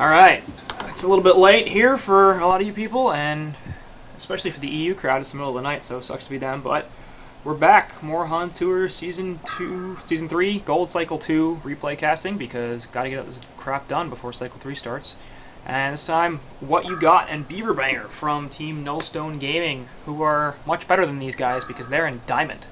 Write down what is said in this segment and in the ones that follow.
Alright, it's a little bit late here for a lot of you people, and especially for the EU crowd. It's the middle of the night, so it sucks to be them, but we're back. More HoN Tour Season 3, Gold Cycle 2 replay casting, because gotta get this crap done before Cycle 3 starts. And this time, What You Got and Beaverbanger from Team Nullstone Gaming, who are much better than these guys because they're in Diamond.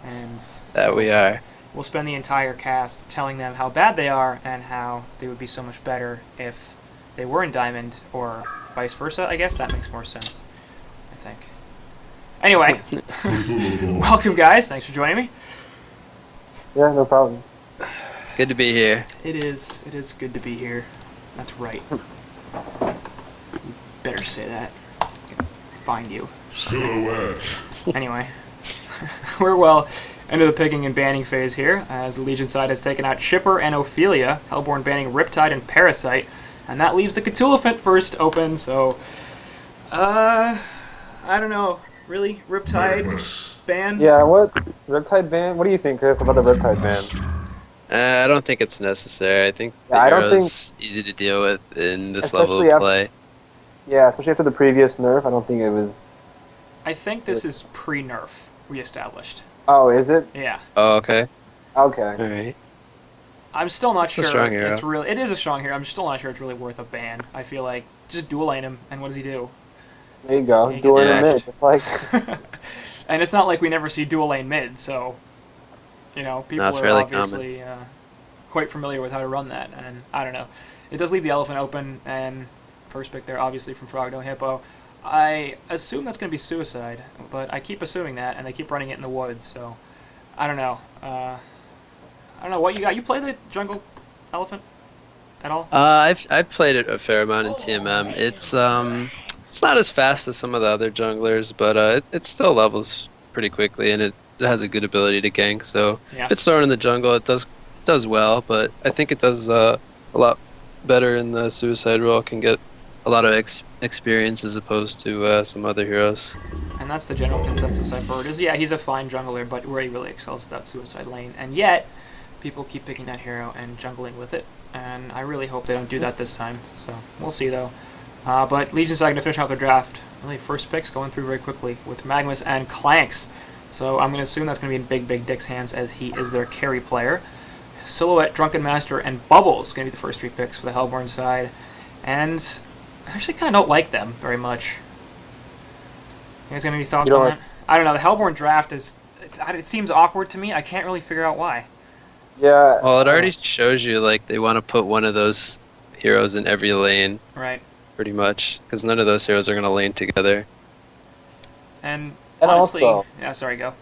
And that we are. We'll spend the entire cast telling them how bad they are and how they would be so much better if they were in Diamond, or vice versa. I guess that makes more sense, I think. Anyway, welcome guys. Thanks for joining me. Yeah, no problem. Good to be here. It is good to be here. That's right. You better say that. I'm gonna find you. Silhouette. Anyway, we're well into the picking and banning phase here, as the Legion side has taken out Shipper and Ophelia, Hellborn banning Riptide and Parasite, and that leaves the Cthulhuphant first open, so, I don't know, really? Riptide ban? Yeah, what? Riptide ban? What do you think, Chris, about the Riptide ban? I don't think it's necessary. I think the I don't hero's easy to deal with in this level of play. Yeah, especially after the previous nerf, I don't think it was... I think this is pre-nerf reestablished. Oh, is it? Yeah. Oh, okay. Okay. Alright. I'm still not sure. It's a strong hero. It is a strong hero. I'm still not sure it's really worth a ban. I feel like just dual lane him, and what does he do? There you go. He Dual gets in the mid. It's like... And it's not like we never see dual lane mid, so you know, people Not are fairly obviously quite familiar with how to run that, and I don't know. It does leave the elephant open, and first pick there, obviously from FnoH no Hippo. I assume that's going to be suicide, but I keep assuming that, and they keep running it in the woods, so I don't know. I don't know what you got. You play the jungle elephant at all? I've played it a fair amount in TMM. It's not as fast as some of the other junglers, but it still levels pretty quickly, and it has a good ability to gank. So Yeah. if it's thrown in the jungle, it does well. But I think it does a lot better in the suicide role. Can get a lot of experience as opposed to some other heroes. And that's the general consensus I've heard is, yeah, he's a fine jungler, but where he really excels is that suicide lane. And yet, people keep picking that hero and jungling with it. And I really hope they don't do that this time. So, we'll see though. But Legion's going to finish out their draft. Really, first picks going through very quickly with Magnus and Clanks. So I'm going to assume that's going to be in Big Dick's hands, as he is their carry player. Silhouette, Drunken Master, and Bubbles going to be the first three picks for the Hellborn side. And I actually kind of don't like them very much. You guys got any thoughts on that? I don't know. The Hellborn draft it seems awkward to me. I can't really figure out why. Yeah. Well, it already shows you like they want to put one of those heroes in every lane. Right. Pretty much, because none of those heroes are going to lane together. And honestly, also, yeah, sorry, go.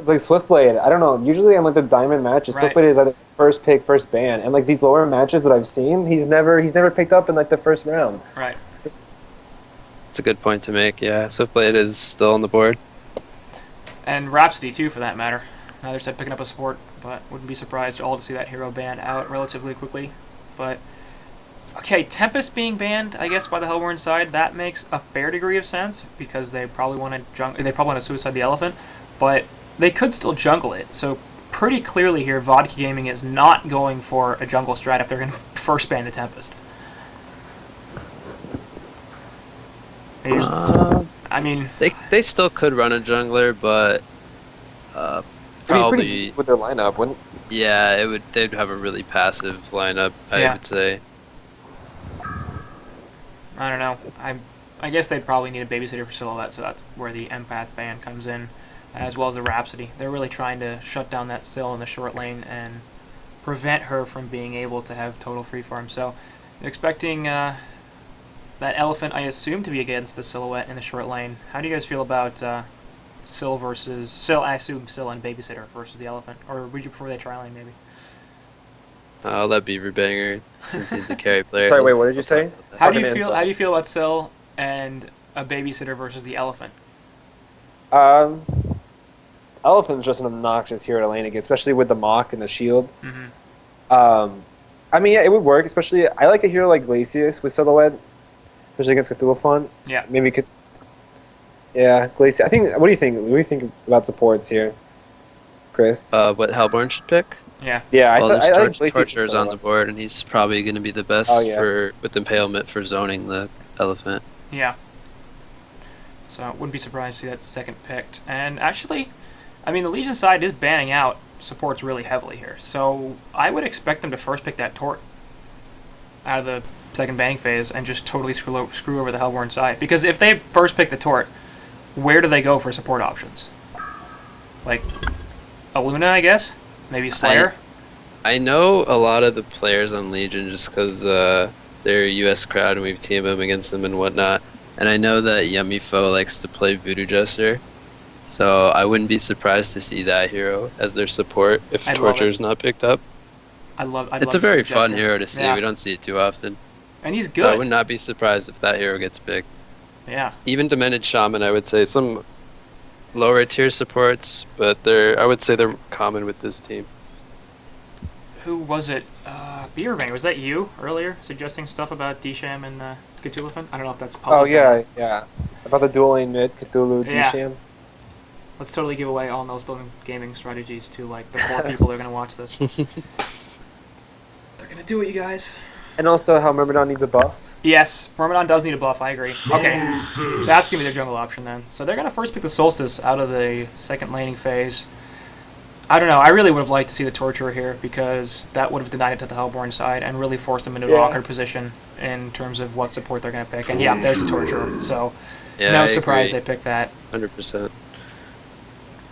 like Swiftblade, I don't know. Usually, on like the diamond matches, Right. Swiftblade is either first pick, first ban, and like these lower matches that I've seen, he's never picked up in like the first round. Right. It's a good point to make. Yeah, Swiftblade is still on the board. And Rhapsody too, for that matter. Neither side picking up a support, but wouldn't be surprised at all to see that hero banned out relatively quickly. But okay, Tempest being banned, I guess, by the Hellborn side, that makes a fair degree of sense because they probably want to suicide the elephant, but they could still jungle it. So pretty clearly here, Vodkagaming is not going for a jungle strat if they're going to first ban the Tempest. I mean, they still could run a jungler, but probably with their lineup, wouldn't? yeah, they'd have a really passive lineup. I would say. I don't know. I guess they'd probably need a babysitter for Silhouette, so that's where the Empath ban comes in, as well as the Rhapsody. They're really trying to shut down that Syl in the short lane and prevent her from being able to have total free farm. So, they're expecting that elephant, I assume, to be against the Silhouette in the short lane. How do you guys feel about Syl versus Syl? I assume Syl and babysitter versus the elephant, or would you prefer they tri lane maybe? I'll let Beaverbanger, since he's the carry player. Sorry, wait, what did you say? How do you feel? How do you feel about Syl and a babysitter versus the elephant? Elephant's just an obnoxious hero to lane against, especially with the Mock and the shield. Mm-hmm. I mean, yeah, it would work. Especially, I like a hero like Glacius with Silhouette, especially against Cthulhuphant. Yeah. Maybe could. Yeah, Glacius. I think. What do you think? What do you think about supports here? Chris? What Hellborn should pick? Yeah. Yeah, Well, there's I think Blaze Torture's on the board, and he's probably going to be the best Oh, yeah. with Impalement for zoning the elephant. Yeah. So I wouldn't be surprised to see that second picked. And actually, I mean, the Legion side is banning out supports really heavily here. So I would expect them to first pick that Tort out of the second banning phase and just totally screw over the Hellborn side. Because if they first pick the Tort, where do they go for support options? Like a Luna, I guess? Maybe Slayer? I know a lot of the players on Legion just because they're a US crowd and we've teamed them against them and whatnot. And I know that Yummy Foe likes to play Voodoo Jester. So I wouldn't be surprised to see that hero as their support if Torture's not picked up. It's a very fun hero to see. Yeah. We don't see it too often. And he's good. So I would not be surprised if that hero gets picked. Yeah. Even Demented Shaman, I would say some lower tier supports, but I would say they're common with this team. Who was it? Beerbanger, was that you earlier suggesting stuff about Disham and Cthulhu? I don't know if that's public. Oh yeah, yeah. About the dueling mid Cthulhu Disham. Let's totally give away all those gaming strategies to like the 4 people that are gonna watch this. They're gonna do it, you guys. And also how Myrmidon needs a buff. Yes, Myrmidon does need a buff, I agree. Okay, that's gonna be their jungle option then. So they're gonna first pick the Solstice out of the second laning phase. I don't know, I really would have liked to see the Torturer here because that would have denied it to the Hellborn side and really forced them into an awkward position in terms of what support they're gonna pick. And yeah, there's the Torturer, so no surprise they picked that. 100%.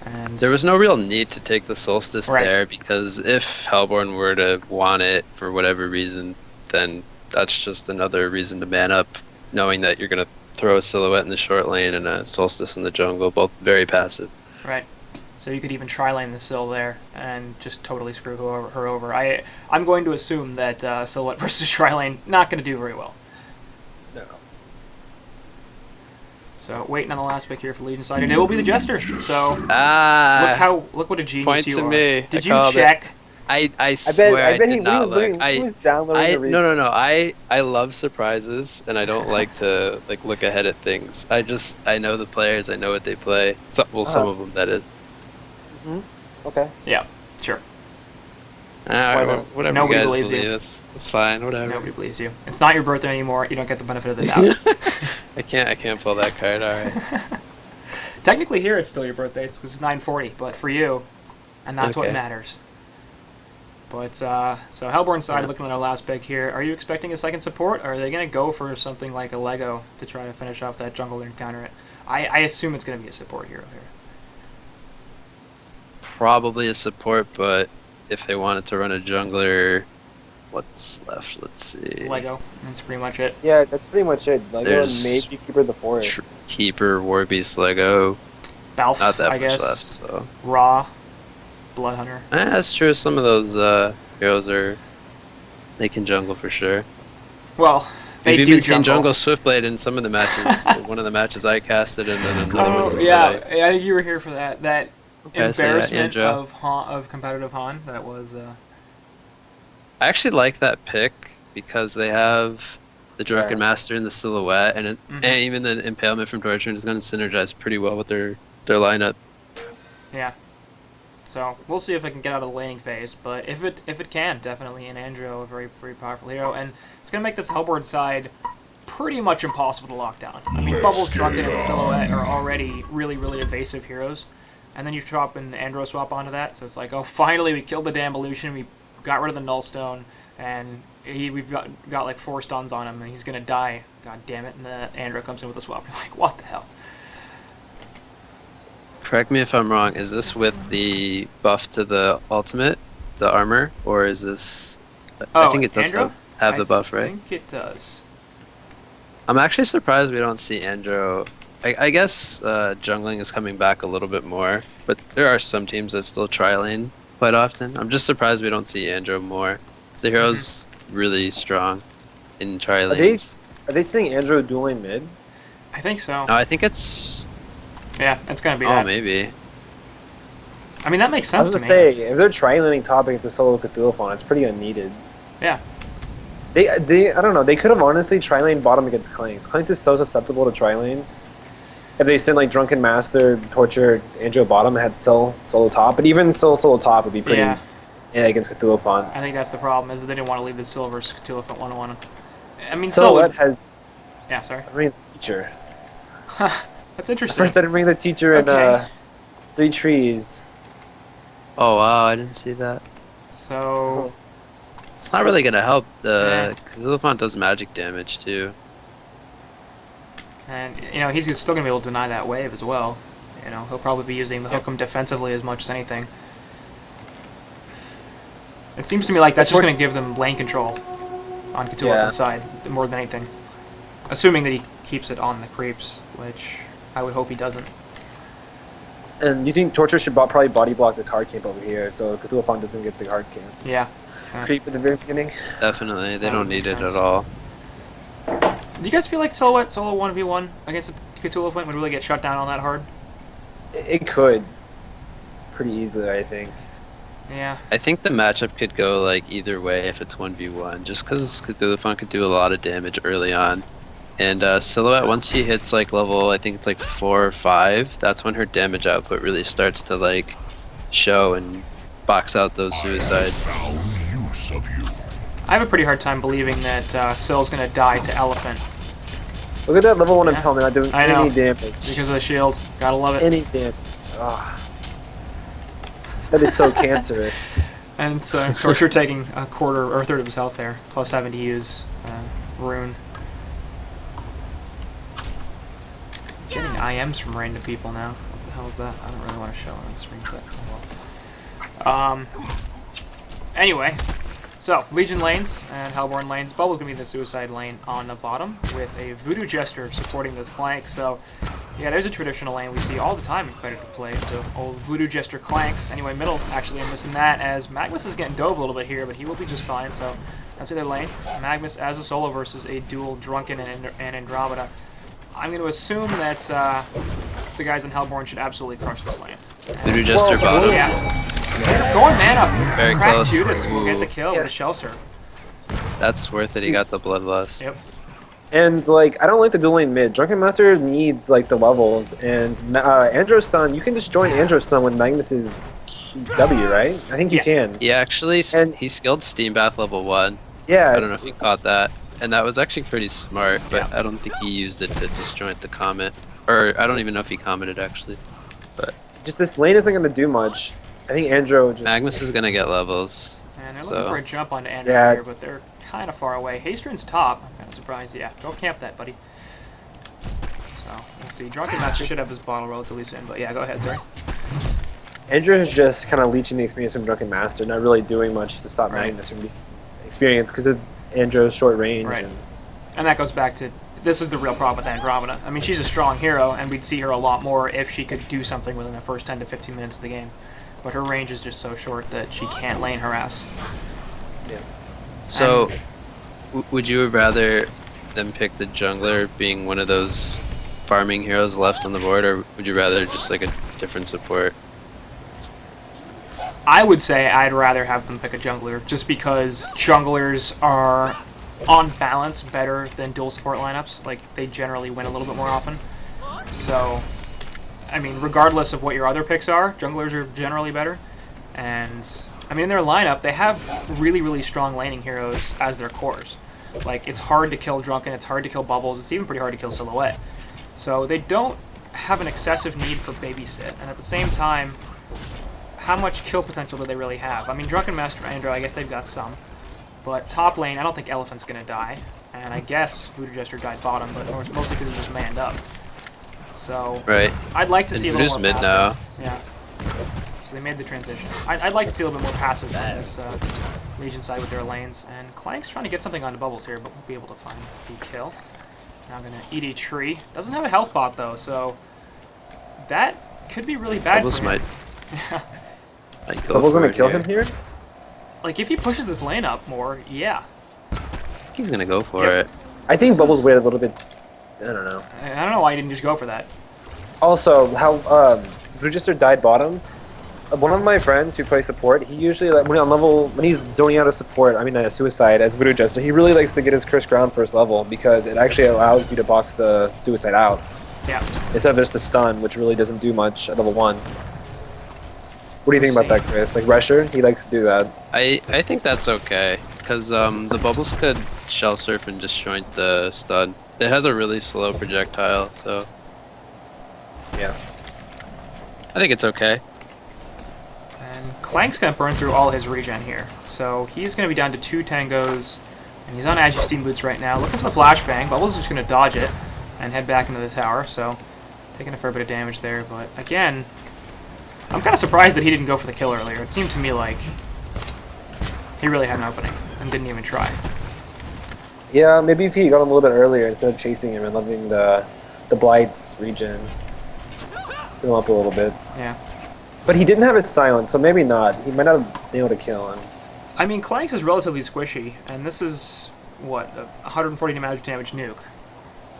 And there was no real need to take the Solstice there because if Hellborn were to want it for whatever reason, then that's just another reason to man up, knowing that you're going to throw a Silhouette in the short lane and a Solstice in the jungle, both very passive. Right. So you could even tri-lane the Sil there and just totally screw her over. I'm going to assume that Silhouette versus tri-lane not going to do very well. No. So waiting on the last pick here for Legion side, and it will be the Jester. So look what a genius point you to are. Me. Did you check? I swear I did not look. He was downloading the no. I love surprises and I don't like to look ahead at things. I know the players. I know what they play. Some of them, that is. Okay. Yeah. Sure. Whatever Nobody you guys believes believe, you. That's fine. Whatever. Nobody believes you. It's not your birthday anymore. You don't get the benefit of the doubt. I can't pull that card. All right. Technically, here it's still your birthday. It's because it's 9:40, but for you, and that's what matters. But so Hellborn side looking at our last pick here. Are you expecting a second support, or are they gonna go for something like a Lego to try to finish off that jungle and counter it? I assume it's gonna be a support hero here. Probably a support, but if they wanted to run a jungler, what's left? Let's see. Lego. That's pretty much it. Yeah, that's pretty much it. Lego and maybe Keeper the Forest. Keeper, Warbeast, Lego. Balf, not that I guess. much left. So. Raw, Bloodhunter. That's true. Some of those heroes they can jungle for sure. Well, we've even seen jungle Swiftblade in some of the matches. One of the matches I casted, and then another one. I think you were here for that. That embarrassment of competitive HoN. That was. I actually like that pick because they have the Drunken Master and the Silhouette, and even the Impalement from Torture is going to synergize pretty well with their lineup. Yeah. So we'll see if it can get out of the laning phase, but if it can, definitely an Andro, a very very powerful hero, and it's going to make this Hellborn side pretty much impossible to lock down. I mean, Bubbles, Drunken, and Silhouette are already really really evasive heroes, and then you drop an Andro swap onto that, so it's like, oh, finally we killed the damn Evolution, we got rid of the Nullstone, and we've got like 4 stuns on him, and he's gonna die. God damn it! And the Andro comes in with a swap. You're like, what the hell? Correct me if I'm wrong. Is this with the buff to the ultimate, the armor, or is this? I think it does have the buff, right? I think it does. I'm actually surprised we don't see Andro. I guess jungling is coming back a little bit more, but there are some teams that still tri-lane quite often. I'm just surprised we don't see Andro more. The hero's really strong in tri-lanes. Are they seeing Andro dueling mid? I think so. No, I think it's... Yeah, it's gonna be that. Oh, maybe. I mean, that makes sense to me. I was gonna say, if they're tri-laning top against a solo Cthulhu, it's pretty unneeded. Yeah. They I don't know, they could have honestly tri-lane bottom against Clanks. Clanks is so susceptible to tri-lanes. if they send like Drunken Master, Torture, Andrew bottom, and had solo top, but even solo top would be pretty against Cthulhu Font. I think that's the problem, is that they didn't want to leave the Silver Cthulhu Font 1-1. I mean, Silhouette has... Yeah, sorry. I bring the teacher. That's interesting. First I didn't bring the teacher in 3 trees. Oh wow, I didn't see that. So... It's not really gonna help. The Cthulhu Font does magic damage too. And, you know, he's still going to be able to deny that wave as well. You know, he'll probably be using the Hook'em defensively as much as anything. It seems to me like that's just going to give them lane control on Cthulhu's side more than anything. Assuming that he keeps it on the creeps, which I would hope he doesn't. And you think Torture should probably body block this hard camp over here, so Cthulhu Font doesn't get the hard camp. Yeah. Creep at the very beginning? Definitely, they don't need it at all. Do you guys feel like Silhouette solo 1v1 against Cthulhu Font would really get shut down on that hard? It could. Pretty easily, I think. Yeah. I think the matchup could go like either way if it's 1v1, just because Cthulhu Font could do a lot of damage early on. And Silhouette, once she hits like level, I think it's like 4 or 5, that's when her damage output really starts to like show and box out those suicides. I have a pretty hard time believing that Sill's going to die to Elephant. Look at that level 1 Impel not doing any damage. Because of the shield. Gotta love it. Any damage. Oh. That is so cancerous. And so, Torture taking a quarter or a third of his health there, plus having to use Rune. Getting IMs from random people now. What the hell is that? I don't really want to show it on screen, but well. Anyway, so Legion lanes and Hellborn lanes. Bubble's gonna be the suicide lane on the bottom with a Voodoo Jester supporting this clank. So yeah, there's a traditional lane we see all the time in competitive play. So old Voodoo Jester clanks. Anyway, middle actually I'm missing that as Magnus is getting dove a little bit here, but he will be just fine. So that's their lane. Magnus as a solo versus a dual Drunken and Andromeda. I'm going to assume that the guys in Hellborn should absolutely crush this lane. Voodoo Jester bottom. Yeah. Going man up. Very Crack close. Judas will get the kill with a shell serve. That's worth it, he got the Bloodlust. Yep. And like, I don't like the dual lane mid. Drunken Master needs like the levels, and Androstun, you can just join Androstun with Magnus's W, right? I think you can. He actually, he skilled Steam Bath level 1. Yeah. I don't know if he caught that. And that was actually pretty smart, but I don't think he used it to disjoint the comment. Or I don't even know if he commented actually. But just this lane isn't going to do much. I think Andro just... Magnus is going to get levels. And they're looking for a jump onto Andro here, but they're kind of far away. Hastron's top. I'm kind of surprised. Yeah, go camp that, buddy. So, let's see. Drunken Master should have his bottle relatively soon, but yeah, go ahead, sorry. Andro is just kind of leeching the experience from Drunken Master, not really doing much to stop Magnus from the experience, because of Andro's short range. Right. And that goes back to, this is the real problem with Andromeda. I mean, she's a strong hero, and we'd see her a lot more if she could do something within the first 10 to 15 minutes of the game. But her range is just so short that she can't lane her ass. Yeah. So, would you rather them pick the jungler being one of those farming heroes left on the board, or would you rather just like a different support? I would say I'd rather have them pick a jungler, just because junglers are, on balance, better than dual support lineups. Like, they generally win a little bit more often. So, I mean, regardless of what your other picks are, junglers are generally better. And, I mean, in their lineup, they have really, really strong laning heroes as their cores. Like, it's hard to kill Drunken, it's hard to kill Bubbles, it's even pretty hard to kill Silhouette. So they don't have an excessive need for babysit, and at the same time, how much kill potential do they really have? I mean, Drunken Master Andro, I guess they've got some. But top lane, I don't think Elephant's going to die. And I guess Voodoo Jester died bottom, but mostly because he just manned up. So, I'd like to see a little more mid passive. now. Yeah. So they made the transition. I'd like to see a little bit more passive on this Legion side with their lanes. And Clank's trying to get something onto Bubbles here, but won't be able to find the kill. Now I'm going to eat a tree. Doesn't have a health bot, though, so that could be really bad Bubbles for him. Bubbles gonna kill him here? Like, if he pushes this lane up more, yeah. I think he's gonna go for it. I think Bubbles waited a little bit. I don't know. I don't know why he didn't just go for that. Also, how Register died bottom. One of my friends who plays support, he usually like when he's zoning out a support, I mean a suicide as Voodoo Jester, he really likes to get his curse ground first level because it actually allows you to box the suicide out. Yeah. instead of just the stun, which really doesn't do much at level 1. What do you think about that, Chris? Like Resher, he likes to do that. I think that's okay, because the bubbles could shell surf and disjoint the stun. It has a really slow projectile, so Yeah. I think it's okay. And Clank's going to burn through all his regen here. So he's going to be down to 2 tangos. And he's on Agi Steam Boots right now. Looking for the flashbang. Bubbles is just going to dodge it and head back into the tower. So taking a fair bit of damage there. But again, I'm kind of surprised that he didn't go for the kill earlier. It seemed to me like he really had an opening and didn't even try. Yeah, maybe if he got him a little bit earlier instead of chasing him and letting the Blight's regen fill him up a little bit. Yeah. But he didn't have his silence, so maybe not. He might not have been able to kill him. I mean, Clanks is relatively squishy, and this is, what, a 140 magic damage nuke.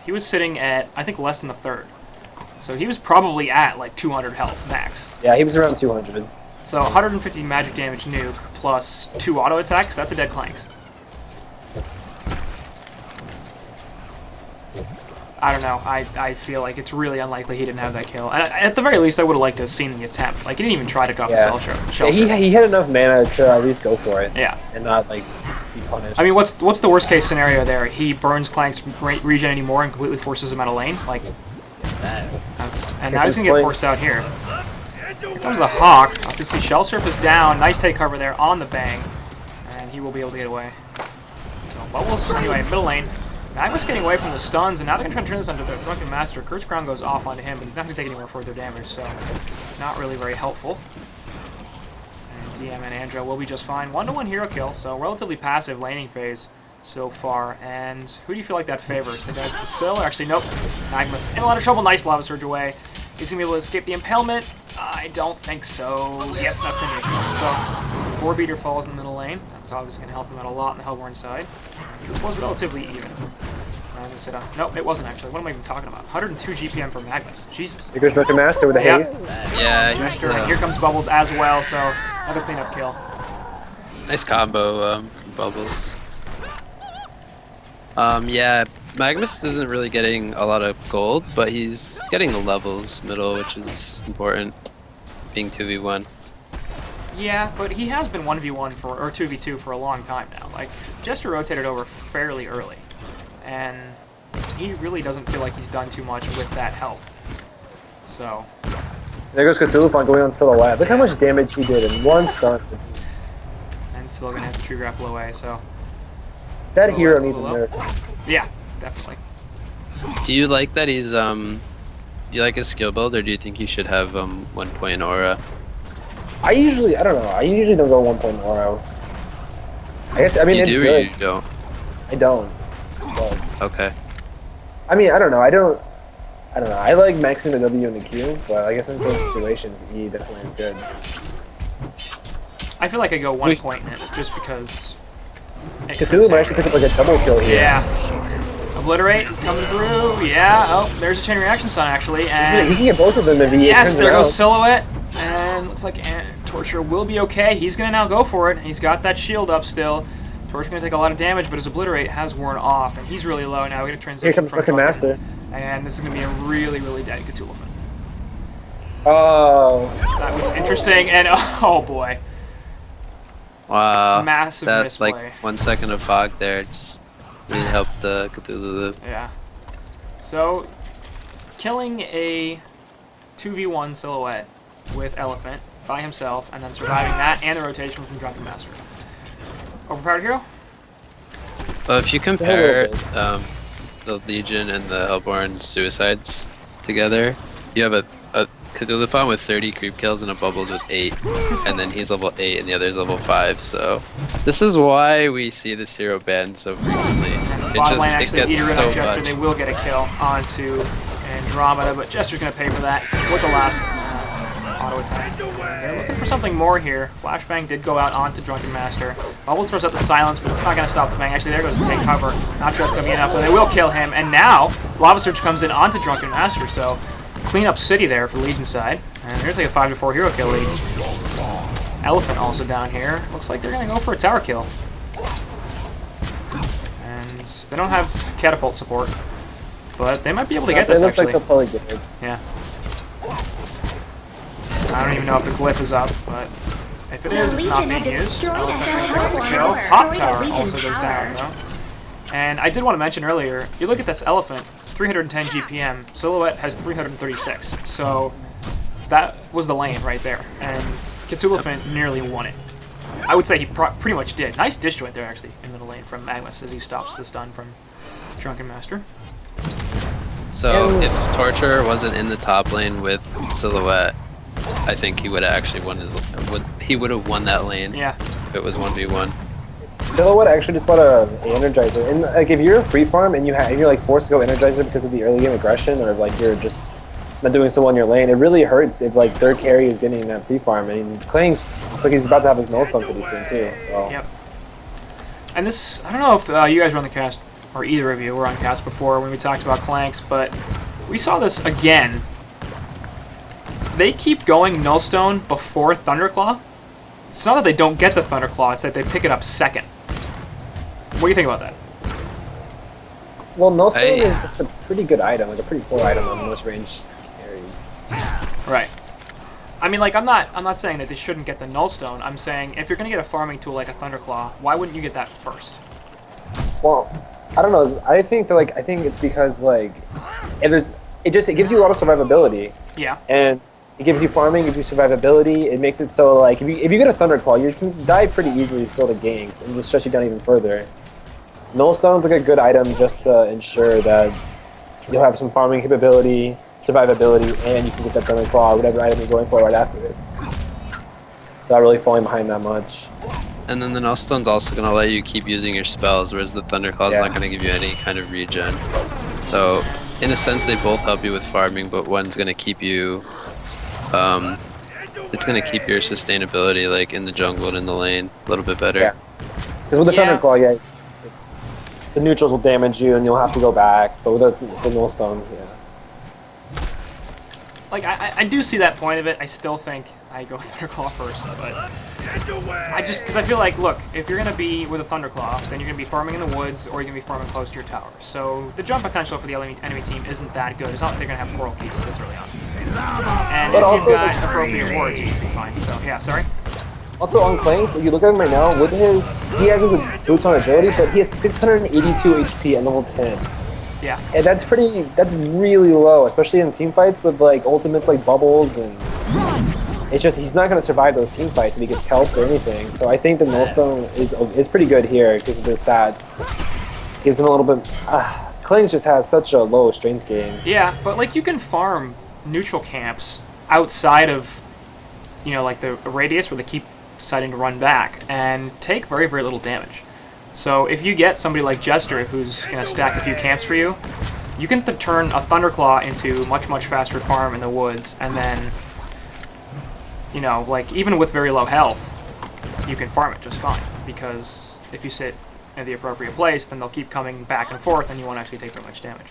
He was sitting at, I think, less than a third. So he was probably at, like, 200 health max. Yeah, he was around 200. So 150 magic damage nuke plus 2 auto attacks, that's a dead Clanks. I don't know. I feel like it's really unlikely he didn't have that kill. And at the very least, I would have liked to have seen the attempt. Like, he didn't even try to drop the shell. Yeah, he had enough mana to at least go for it. Yeah. And not, like, be punished. I mean, what's the worst case scenario there? He burns Clank's regen anymore and completely forces him out of lane? Like, and now he's going to get forced out here. Here comes the Hawk. Obviously, Shell Surf is down. Nice take cover there on the bang. And he will be able to get away. So, Bubbles, anyway, middle lane. Magma's getting away from the stuns, and now they're going to try to turn this onto the Drunken Master. Curse Crown goes off onto him, but he's not going to take any more further damage, so not really very helpful. And DM and Andra will be just fine. 1-to-1 hero kill, so relatively passive laning phase so far. And who do you feel like that favors? The guy with the Sill? Actually, nope. Magma's in a lot of trouble. Nice Lava Surge away. Is he going to be able to escape the impalement? I don't think so. Yep, that's going to be a So, 4 beater falls in the middle lane. That's obviously going to help him out a lot on the Hellborn side. This was relatively even. Nope, it wasn't actually. What am I even talking about? 102 GPM for Magnus. Jesus. Here goes Drunken Master with a haste. Yeah, Jester, and here comes Bubbles as well, so another cleanup kill. nice combo from Bubbles. Yeah, Magnus isn't really getting a lot of gold, but he's getting the levels middle, which is important, being 2v1. Yeah, but he has been 1v1 or 2v2 for a long time now. Like, Jester rotated over fairly early, and he really doesn't feel like he's done too much with that help. So. There goes Cthulhu going on Silhouette. Look how much damage he did in one stun. And still gonna have to true grapple away, so. That hero needs a nerf. Yeah, definitely. Do you like that he's you like his skill build, or do you think he should have 1 point aura? I don't know. I usually don't go 1 point aura. I guess, I mean, You it's do good. or you don't? I don't. But, Okay. I mean, I don't know. I don't know. I like maxing the W and the Q, but I guess in some situations, E definitely is good. I feel like I go 1 point in it, just because. Cthulhu might actually pick up like a double kill here. Yeah. Obliterate, coming through, yeah. Oh, there's a chain reaction stun actually, and He can get both of them if he yes, turns there around. goes Silhouette, and looks like Torture will be okay. He's gonna now go for it. He's got that shield up still. Torture's gonna take a lot of damage, but his Obliterate has worn off, and he's really low now. We're gonna transition Here comes from Drunken Master. and this is gonna be a really, really dead Cthulhu. Oh. That was interesting, and oh boy. Wow. Massive That's misplay. like 1 second of fog there. Just really helped Cthulhu. Yeah. So, killing a 2v1 Silhouette with Elephant by himself, and then surviving that and the rotation from Drunken Master. Overpowered hero? Well, if you compare the Legion and the Hellborn Suicides together, you have a Cthulhu with 30 creep kills and a Bubbles with 8, and then he's level 8 and the other's level 5. So this is why we see this hero banned so frequently. It gets so Jester, much. they will get a kill onto Andromeda, but Jester's going to pay for that with the last auto attack. They're looking for something more here. Flashbang did go out onto Drunken Master. Bubbles throws out the silence, but it's not going to stop the bang. Actually, there goes the take cover. Not sure that's going to be enough, but they will kill him. And now, Lava Surge comes in onto Drunken Master, so clean up city there for the Legion side. And there's like a 5-4 hero kill lead. Elephant also down here. Looks like they're going to go for a tower kill. And they don't have catapult support. But they might be able to get this, it looks actually. like they'll probably get it. Yeah. I don't even know if the glyph is up, but if it is, it's not being used. The kill. Top tower also goes down, though. And I did want to mention earlier, you look at this elephant, 310 GPM, Silhouette has 336. So that was the lane right there. And Cthulhuphant nearly won it. I would say he pretty much did. Nice disjoint there, actually, in middle lane from Magnus as he stops the stun from Drunken Master. So if Torture wasn't in the top lane with Silhouette, I think he would have actually won he would have won that lane. Yeah. If it was 1v1. Silhouette actually just bought a Energizer, and like if you're a free farm and you're like forced to go Energizer because of the early game aggression, or like you're just not doing so well in your lane, it really hurts if like third carry is getting that free farm. I mean, Clank's looks like he's about to have his nullstone pretty soon too. So. Yep. And this, I don't know if you guys were on the cast, or either of you were on cast before when we talked about Clanks, but we saw this again. They keep going Nullstone before Thunderclaw. It's not that they don't get the Thunderclaw, it's that they pick it up second. What do you think about that? Well, Nullstone is just a pretty good item, like a pretty cool item on most range carries. Right. I mean, like, I'm not saying that they shouldn't get the Nullstone. I'm saying if you're gonna get a farming tool like a Thunderclaw, why wouldn't you get that first? Well, I don't know. I think it's because like it gives you a lot of survivability. Yeah. And it gives you farming, it gives you survivability. It makes it so like if you get a Thunderclaw, you can die pretty easily still to ganks and just stretch you down even further. Nullstone's like a good item just to ensure that you'll have some farming capability, survivability, and you can get that Thunderclaw, whatever item you're going for right after it. Not really falling behind that much. And then the Nullstone's also going to let you keep using your spells, whereas the Thunderclaw's not going to give you any kind of regen. So, in a sense, they both help you with farming, but one's going to keep you... it's going to keep your sustainability, like, in the jungle and in the lane a little bit better. Yeah. Because with the Thunderclaw, the neutrals will damage you and you'll have to go back, but with the Nullstone, Like, I do see that point of it. I still think I go Thunderclaw first, but because I feel like, look, if you're gonna be with a Thunderclaw, then you're gonna be farming in the woods or you're gonna be farming close to your tower. So the jump potential for the enemy team isn't that good. It's not like they're gonna have Coral Keys this early on. And but if you've got appropriate wards, you should be fine. So yeah, sorry. Also on Clanks, if you look at him right now, with he has his boots on agility, but he has 682 HP at level 10. Yeah. And that's really low, especially in team fights with like ultimates like bubbles, and it's just he's not going to survive those team fights if he gets kelped or anything. So I think the Nullstone is pretty good here because of the stats. Gives him a little bit. Clanks just has such a low strength gain. Yeah, but like you can farm neutral camps outside of, like the radius where they keep deciding to run back and take very, very little damage. So if you get somebody like Jester who's going to stack a few camps for you, you can turn a Thunderclaw into much, much faster farm in the woods, and then, like even with very low health, you can farm it just fine, because if you sit in the appropriate place, then they'll keep coming back and forth and you won't actually take very much damage.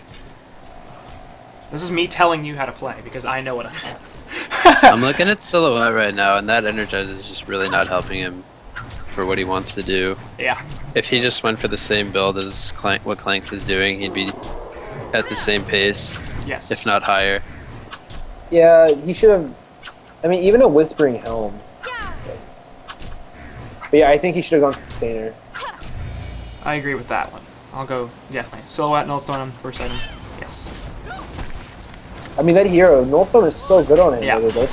This is me telling you how to play, because I know what I'm doing. I'm looking at Silhouette right now, and that Energizer is just really not helping him for what he wants to do. Yeah. If he just went for the same build as what Clanks is doing, he'd be at the same pace, yes, if not higher. Yeah, he should have. I mean, even a Whispering Helm. But yeah, I think he should have gone Sustainer. I agree with that one. I'll go definitely Silhouette, Nullstone on first item. Yes. I mean, that hero, Nullstone is so good on him. Yeah. Really.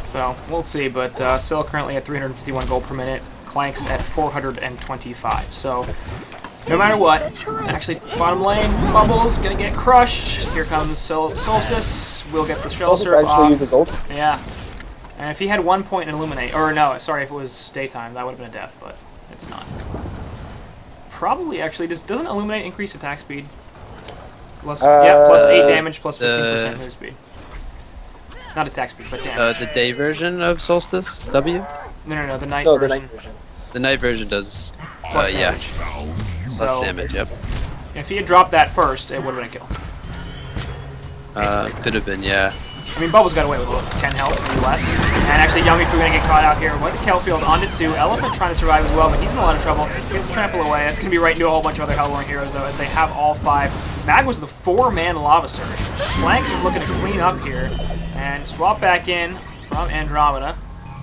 So, we'll see, but still currently at 351 gold per minute, Clanks at 425, so no matter what, actually, bottom lane, Bubble's gonna get crushed, here comes Solstice, we'll get the Shell Surf off. Uses ult. Yeah, and if he had 1 point in Illuminate, or no, sorry, if it was daytime, that would have been a death, but it's not. Probably, actually, doesn't Illuminate increase attack speed? Plus 8 damage, plus 15% move speed. Not attack speed, but damage. The day version of Solstice, W? No, the night No, version. the night version. The night version does, Plus yeah, damage. plus So, damage, yep. if he had dropped that first, it would have been a kill. Could have been, yeah. I mean, Bubbles got away with 10 health, maybe less. And actually, Yummy Fu gonna get caught out here. With the Kelfield onto 2. Elephant trying to survive as well, but he's in a lot of trouble. He gets the trample away. That's gonna be right into a whole bunch of other Hellborn heroes, though, as they have all 5. Mag was the 4-man Lava Surge. Flanks is looking to clean up here. And swap back in from Andromeda.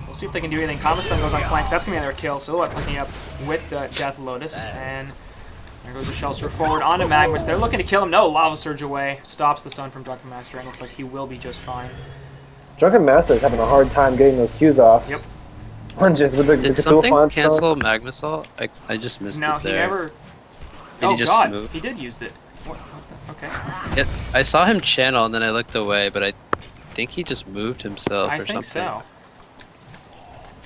We'll see if they can do anything. Comet Sun goes on Flanks. That's gonna be another kill. Silhouette picking up with the Death Lotus. And there goes the Shellstar forward onto Magnus. They're looking to kill him. No, Lava Surge away. Stops the stun from Drunken Master, and looks like he will be just fine. Drunken Master is having a hard time getting those Qs off. Yep. Lunges with the Did Cthulhu something font cancel Magma Assault? I just missed No, it he there. never... Did oh he just god, move? he did use it. What the... Okay. Yeah, I saw him channel and then I looked away, but I think he just moved himself I or think something. so.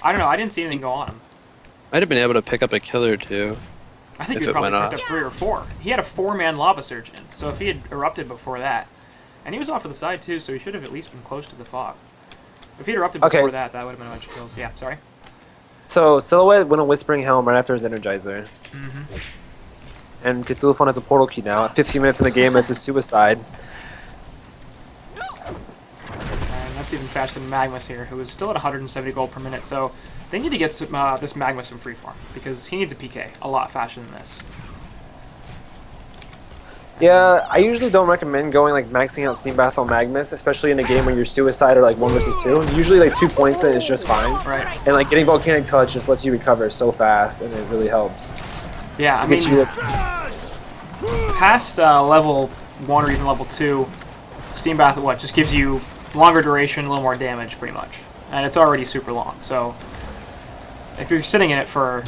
I don't know, I didn't see anything go on him. Might have been able to pick up a kill or two. I think If he it probably went picked off. up 3 or 4. He had a 4-man Lava Surge in, so if he had erupted before that... And he was off to the side too, so he should have at least been close to the fog. If he had erupted before that, that would have been a bunch of kills. Yeah, sorry. So Silhouette went a Whispering Helm right after his Energizer. Mm-hmm. And Cthulhu Font has a portal key now. At 15 minutes in the game, it's a suicide. And that's even faster than Magnus here, who is still at 170 gold per minute, so they need to get some, this Magnus in freeform, because he needs a PK a lot faster than this. Yeah, I usually don't recommend going like maxing out Steam Bath on Magnus, especially in a game where you're suicide or like 1 versus 2. Usually like 2 points is just fine. Right. And like getting Volcanic Touch just lets you recover so fast, and it really helps. Yeah, I mean, Get you past level 1 or even level 2, Steam Bath, what, just gives you longer duration, a little more damage, pretty much. And it's already super long, so if you're sitting in it for,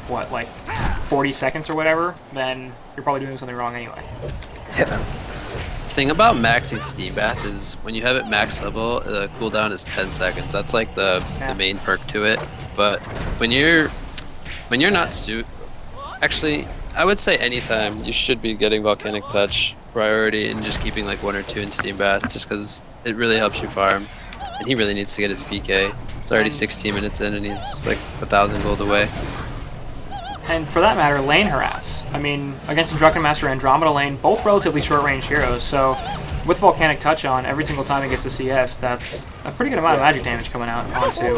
what, like 40 seconds or whatever, then you're probably doing something wrong anyway. Yeah. The thing about maxing Steam Bath is when you have it max level, the cooldown is 10 seconds. That's like the main perk to it. But when you're not actually, I would say anytime you should be getting Volcanic Touch priority and just keeping like 1 or 2 in Steam Bath, just because it really helps you farm. And he really needs to get his PK. It's already 16 minutes in and he's like 1,000 gold away. And for that matter, lane harass. I mean, against the Drunken Master Andromeda lane, both relatively short-range heroes, so with Volcanic Touch on, every single time it gets a CS, that's a pretty good amount of magic damage coming out onto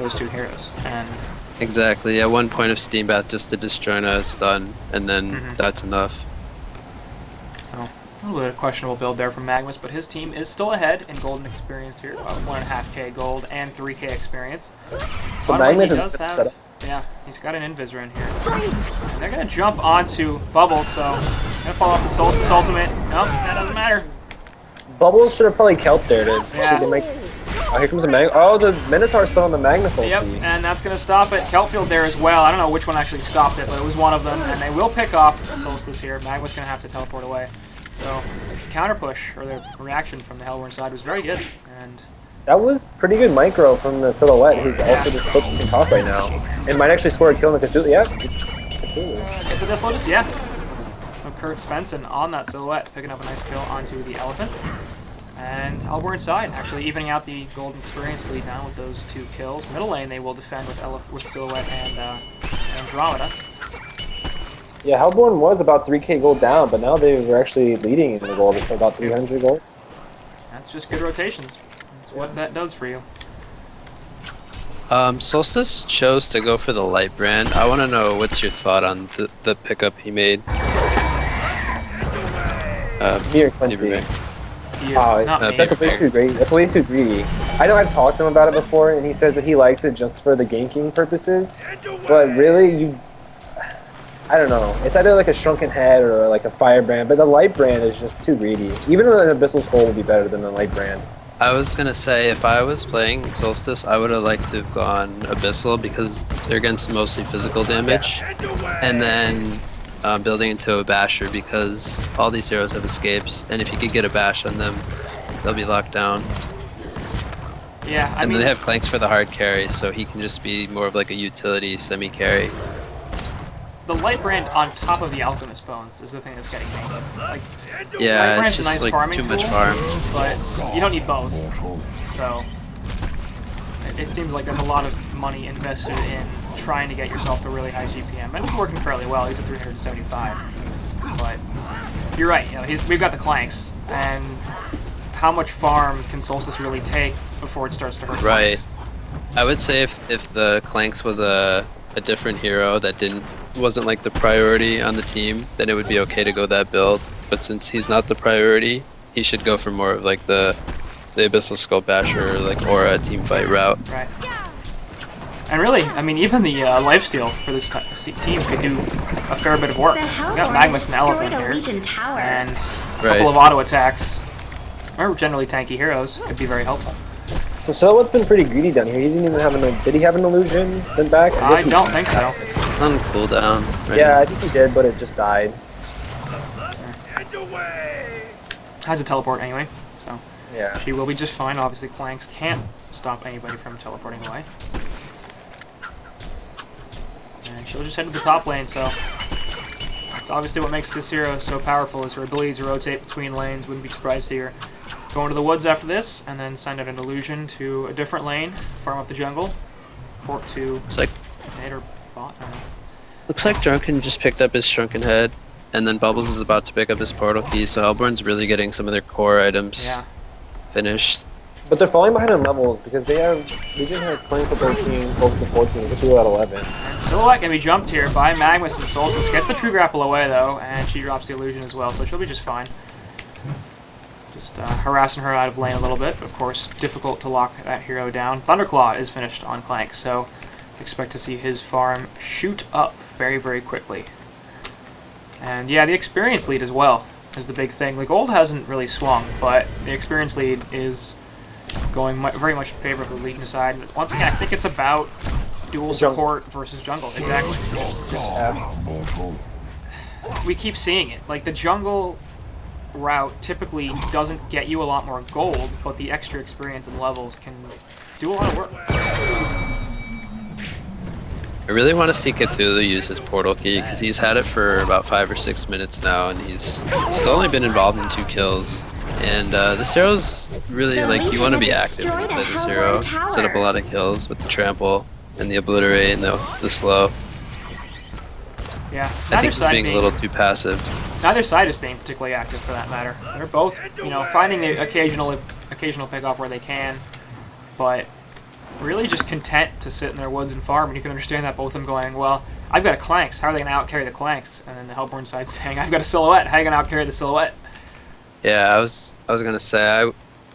those 2 heroes. And exactly, yeah, 1 point of Steam Bath just to destroy a stun, and then that's enough. so, a little bit of questionable build there from Magnus, but his team is still ahead in gold and experienced here, about 1.5k gold and 3k experience. But Magnus is set up. Yeah, he's got an Invisor in here. And they're going to jump onto Bubbles, so going to fall off the Solstice ultimate. Nope, that doesn't matter. Bubbles should have probably kelped there to Yeah. Oh, here comes a Mag. Oh, the Minotaur's still on the Magnus ulti. Yep, and that's going to stop it. Kelfield there as well. I don't know which one actually stopped it, but it was one of them. And they will pick off Solstice here. Magnus going to have to teleport away. So, the counter push, or the reaction from the Hellborn side was very good. And That was pretty good micro from the Silhouette, who's also just focusing top right now. And might actually score a kill in the Cthulhu. Yeah, Cthulhu. get the Death Lotus, yeah. So Kurt Svensson on that Silhouette, picking up a nice kill onto the Elephant. And Hellborn side, actually evening out the Golden Experience lead now with those 2 kills. Middle lane they will defend with Silhouette and Andromeda. Yeah, Hellborn was about 3k gold down, but now they were actually leading in the gold for about 300 gold. That's just good rotations. That's what that does for you. Solstice chose to go for the light brand. I want to know what's your thought on the pickup he made. Near Quincy. Not me. That's way too greedy. That's way too greedy. I know I've talked to him about it before, and he says that he likes it just for the ganking purposes. But really, I don't know. It's either like a Shrunken Head or like a Firebrand, but the light brand is just too greedy. Even an Abyssal Skull would be better than the light brand. I was gonna say, if I was playing Solstice, I would have liked to have gone Abyssal because they're against mostly physical damage. And then building into a Basher because all these heroes have escapes, and if you could get a Bash on them, they'll be locked down. Yeah, I And mean, then they have Clanks for the hard carry, so he can just be more of like a utility semi-carry. the light brand on top of the Alchemist Bones is the thing that's getting me. Like, Yeah, light brand's it's a just nice like farming too much tool, farm. but you don't need both. So it seems like there's a lot of money invested in trying to get yourself to really high GPM, and it's working fairly well. He's at 375, but you're right. You know, we've got the Clanks, and how much farm can Solstice really take before it starts to hurt Right. Clanks. I would say if the Clanks was a different hero that wasn't like the priority on the team, then it would be okay to go that build. But since he's not the priority, he should go for more of like the Abyssal Skull Basher or like Aura team fight route. Right. And really, I mean, even the lifesteal for this team could do a fair bit of work. We got Magnus and Elephant here, and a couple of auto attacks, or generally tanky heroes, could be very helpful. So Silhouette's been pretty greedy down here. He didn't even have did he have an illusion sent back? I don't think so. It's on cooldown. Right Yeah, now. I think he did, but it just died. Has a teleport anyway, so Yeah. she will be just fine. Obviously, Clanks can't stop anybody from teleporting away. And she'll just head to the top lane, so that's obviously what makes this hero so powerful, is her ability to rotate between lanes. Wouldn't be surprised to see her go into the woods after this, and then send out an illusion to a different lane, farm up the jungle, port to Looks like mid or bot, I don't know. looks like Drunken just picked up his Shrunken Head, and then Bubbles is about to pick up his Portal Key. So Hellborn's really getting some of their core items finished. But they're falling behind in levels because Legion has Clanks at 13, Solstice at 14, Hippo at 11. And Silhouette can be jumped here by Magnus and Solstice. Gets the True Grapple away though, and she drops the illusion as well, so she'll be just fine. Just harassing her out of lane a little bit, but of course difficult to lock that hero down. Thunderclaw is finished on Clank, so expect to see his farm shoot up very, very quickly. And yeah, the experience lead as well is the big thing. The gold hasn't really swung, but the experience lead is going very much in favor of the Legion side. And once again, I think it's about dual support versus jungle. Exactly. It's just, we keep seeing it. Like, the jungle route typically doesn't get you a lot more gold, but the extra experience and levels can do a lot of work. I really want to see Cthulhu use his Portal Key because he's had it for about 5 or 6 minutes now, and he's still only been involved in 2 kills. And this hero's really, like, you want to be active when you play this hero. Set up a lot of kills with the trample and the obliterate and the slow. Yeah, I think he's being a little too passive. Neither side is being particularly active, for that matter. They're both, you know, finding the occasional pickoff where they can, but really just content to sit in their woods and farm. And you can understand that both of them going, well, I've got a Clanks, how are they going to out-carry the Clanks? And then the Hellborn side saying, I've got a Silhouette, how are you going to out-carry the Silhouette? Yeah, I was gonna say,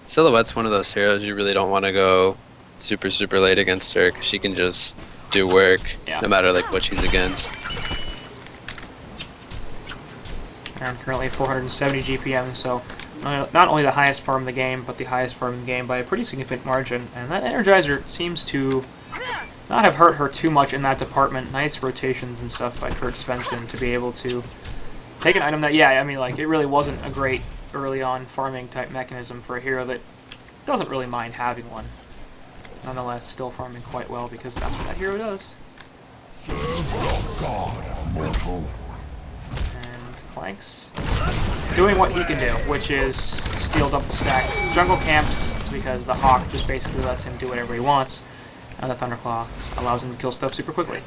Silhouette's one of those heroes you really don't want to go super late against her, because she can just do work no matter like what she's against. And currently 470 GPM, so not only the highest farm in the game, but the highest farm in the game by a pretty significant margin. And that Energizer seems to not have hurt her too much in that department. Nice rotations and stuff by Kurt Svensson to be able to take an item that, yeah, I mean, like, it really wasn't a great early on farming type mechanism for a hero that doesn't really mind having one. Nonetheless, still farming quite well because that's what that hero does. And Clanks doing what he can do, which is steal double stacked jungle camps, because the Hawk just basically lets him do whatever he wants, and the Thunderclaw allows him to kill stuff super quickly.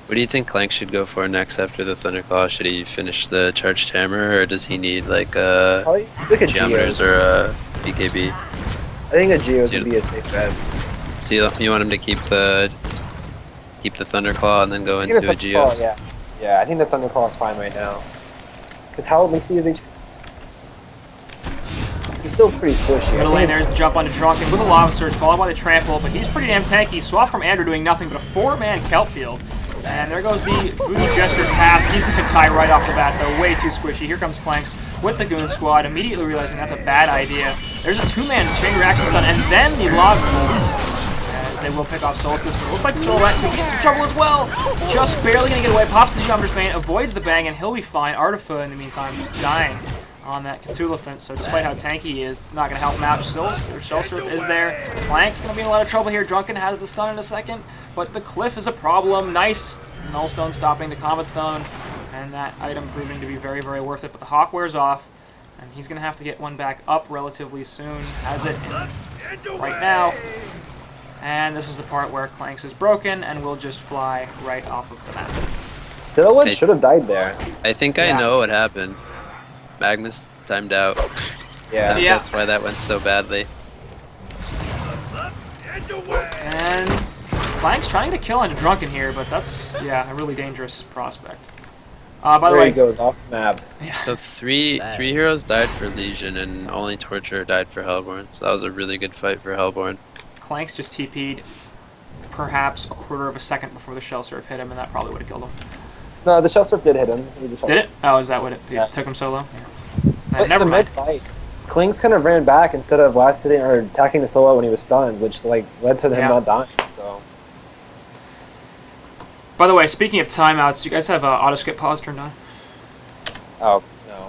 What do you think Clank should go for next after the Thunderclaw? Should he finish the Charged Hammer, or does he need like Geometers or a BKB? I think a Geos would be a safe bet. So you want him to keep the Thunderclaw and then go into a Geos? Yeah, I think the Thunderclaw is fine right now. Because how let's see his HP. He's still pretty squishy. Middle lane, there's the jump onto Drunken with a Lava Surge, followed by the Trample, but he's pretty damn tanky. Swap from Andrew doing nothing but a 4-man Kelp Field. And there goes the Voodoo Jester pass. He's going to die right off the bat, though. Way too squishy. Here comes Clanks with the Goon Squad, immediately realizing that's a bad idea. There's a 2-man chain reaction stun, and then the Lava Bolts, as they will pick off Solstice. But it looks like Silhouette could get some trouble as well. Just barely going to get away. Pops the Jumper's Bane, avoids the bang, and he'll be fine. Artifa, in the meantime, dying on that Cthulhu fence, so despite how tanky he is, it's not going to help him out. Shellsurf is there. Clank's going to be in a lot of trouble here. Drunken has the stun in a second, but the cliff is a problem. Nice Nullstone stopping the Comet Stone, and that item proving to be very, very worth it. But the Hawk wears off, and he's going to have to get one back up relatively soon. Has it right now. And this is the part where Clanks is broken and will just fly right off of the map. Silhouette should have died there. I think I know what happened. Magnus timed out. Yeah. Yeah. That's why that went so badly. And Clank's trying to kill on Drunken here, but that's, yeah, a really dangerous prospect. By the There way, he goes, off the map. yeah, So three heroes died for Legion, and only Torturer died for Hellborn. So that was a really good fight for Hellborn. Clank's just TP'd perhaps a quarter of a second before the Shell Surf hit him, and that probably would have killed him. No, the Shell Surf did hit him. Did it? Oh, is that what it Yeah. took him so low? Yeah. But Never the mind. mid-fight, Klings kind of ran back instead of last hitting or attacking the solo when he was stunned, which like led to him Yeah. not dying. So By the way, speaking of timeouts, you guys have auto skip pause turned on? oh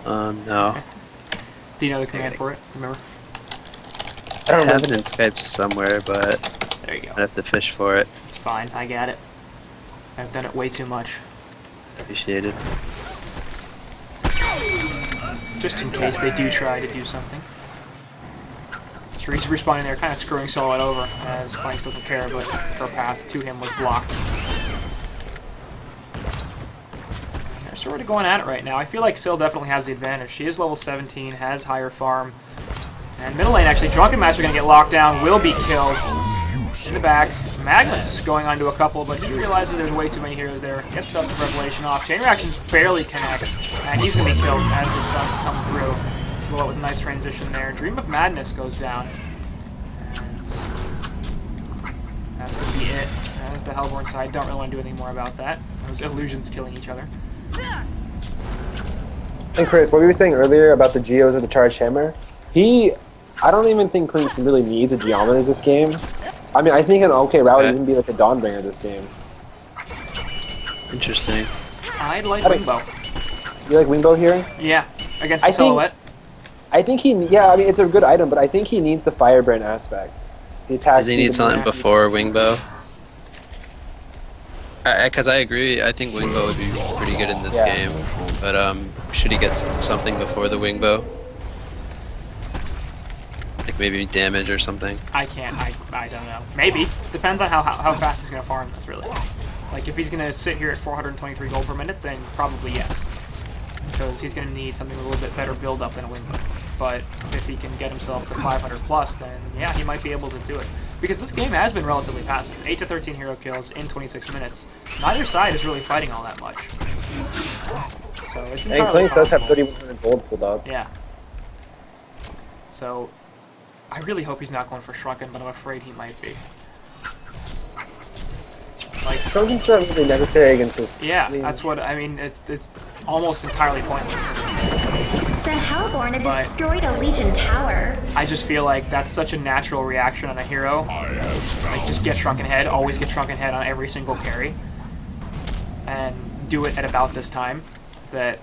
no, No. Do you know the command for it? Remember? I don't I have remember. it in Skype somewhere, but There you go. I have to fish for it. It's fine. I got it. I've done it way too much. Appreciated. Just in case they do try to do something. So Ryss respawning there, kind of screwing Solid over, as Planks doesn't care, but her path to him was blocked. They're sort of going at it right now. I feel like Syl definitely has the advantage. She is level 17, has higher farm. And middle lane, actually, Drunken Master going to get locked down, will be killed. In the back, Magnus going on to a couple, but he realizes there's way too many heroes there. Gets Dust of Revelation off. Chain Reactions barely connects, and he's going to be killed as the stuns come through. Silhouette with a nice transition there. Dream of Madness goes down. And that's going to be it. As the Hellborn side, don't really want to do anything more about that. Those illusions killing each other. And Chris, what we were saying earlier about the Geos or the Charged Hammer, I don't even think Klings really needs a Geometer this game. I mean, I think an okay route would even be like a Dawnbringer this game. Interesting. I'd like I don't- Wingbow. You like Wingbow here? Yeah, against the I think- Silhouette. I think yeah, I mean, it's a good item, but I think he needs the Firebrand aspect. The attack Does he speed need and something the- before Wingbow? Because I agree, I think Wingbow would be pretty good in this Yeah. game. But should he get something before the Wingbow? Like maybe damage or something? I can't. I don't know. Maybe. Depends on how fast he's going to farm this, really. Like, if he's going to sit here at 423 gold per minute, then probably yes. Because he's going to need something with a little bit better build-up than a Wingbow. But if he can get himself to 500 plus, then yeah, he might be able to do it. Because this game has been relatively passive. 8 to 13 hero kills in 26 minutes. Neither side is really fighting all that much. So it's And entirely Klings does have possible. 3,100 gold pulled up. Yeah. So, I really hope he's not going for Shrunken, but I'm afraid he might be. Like, Shrunken's not really necessary against this. yeah, I mean, that's what I mean. It's almost entirely pointless. The Hellborn have But- destroyed a Legion tower. I just feel like that's such a natural reaction on a hero. Like, just get Shrunken Head, always get Shrunken Head on every single carry, and do it at about this time. That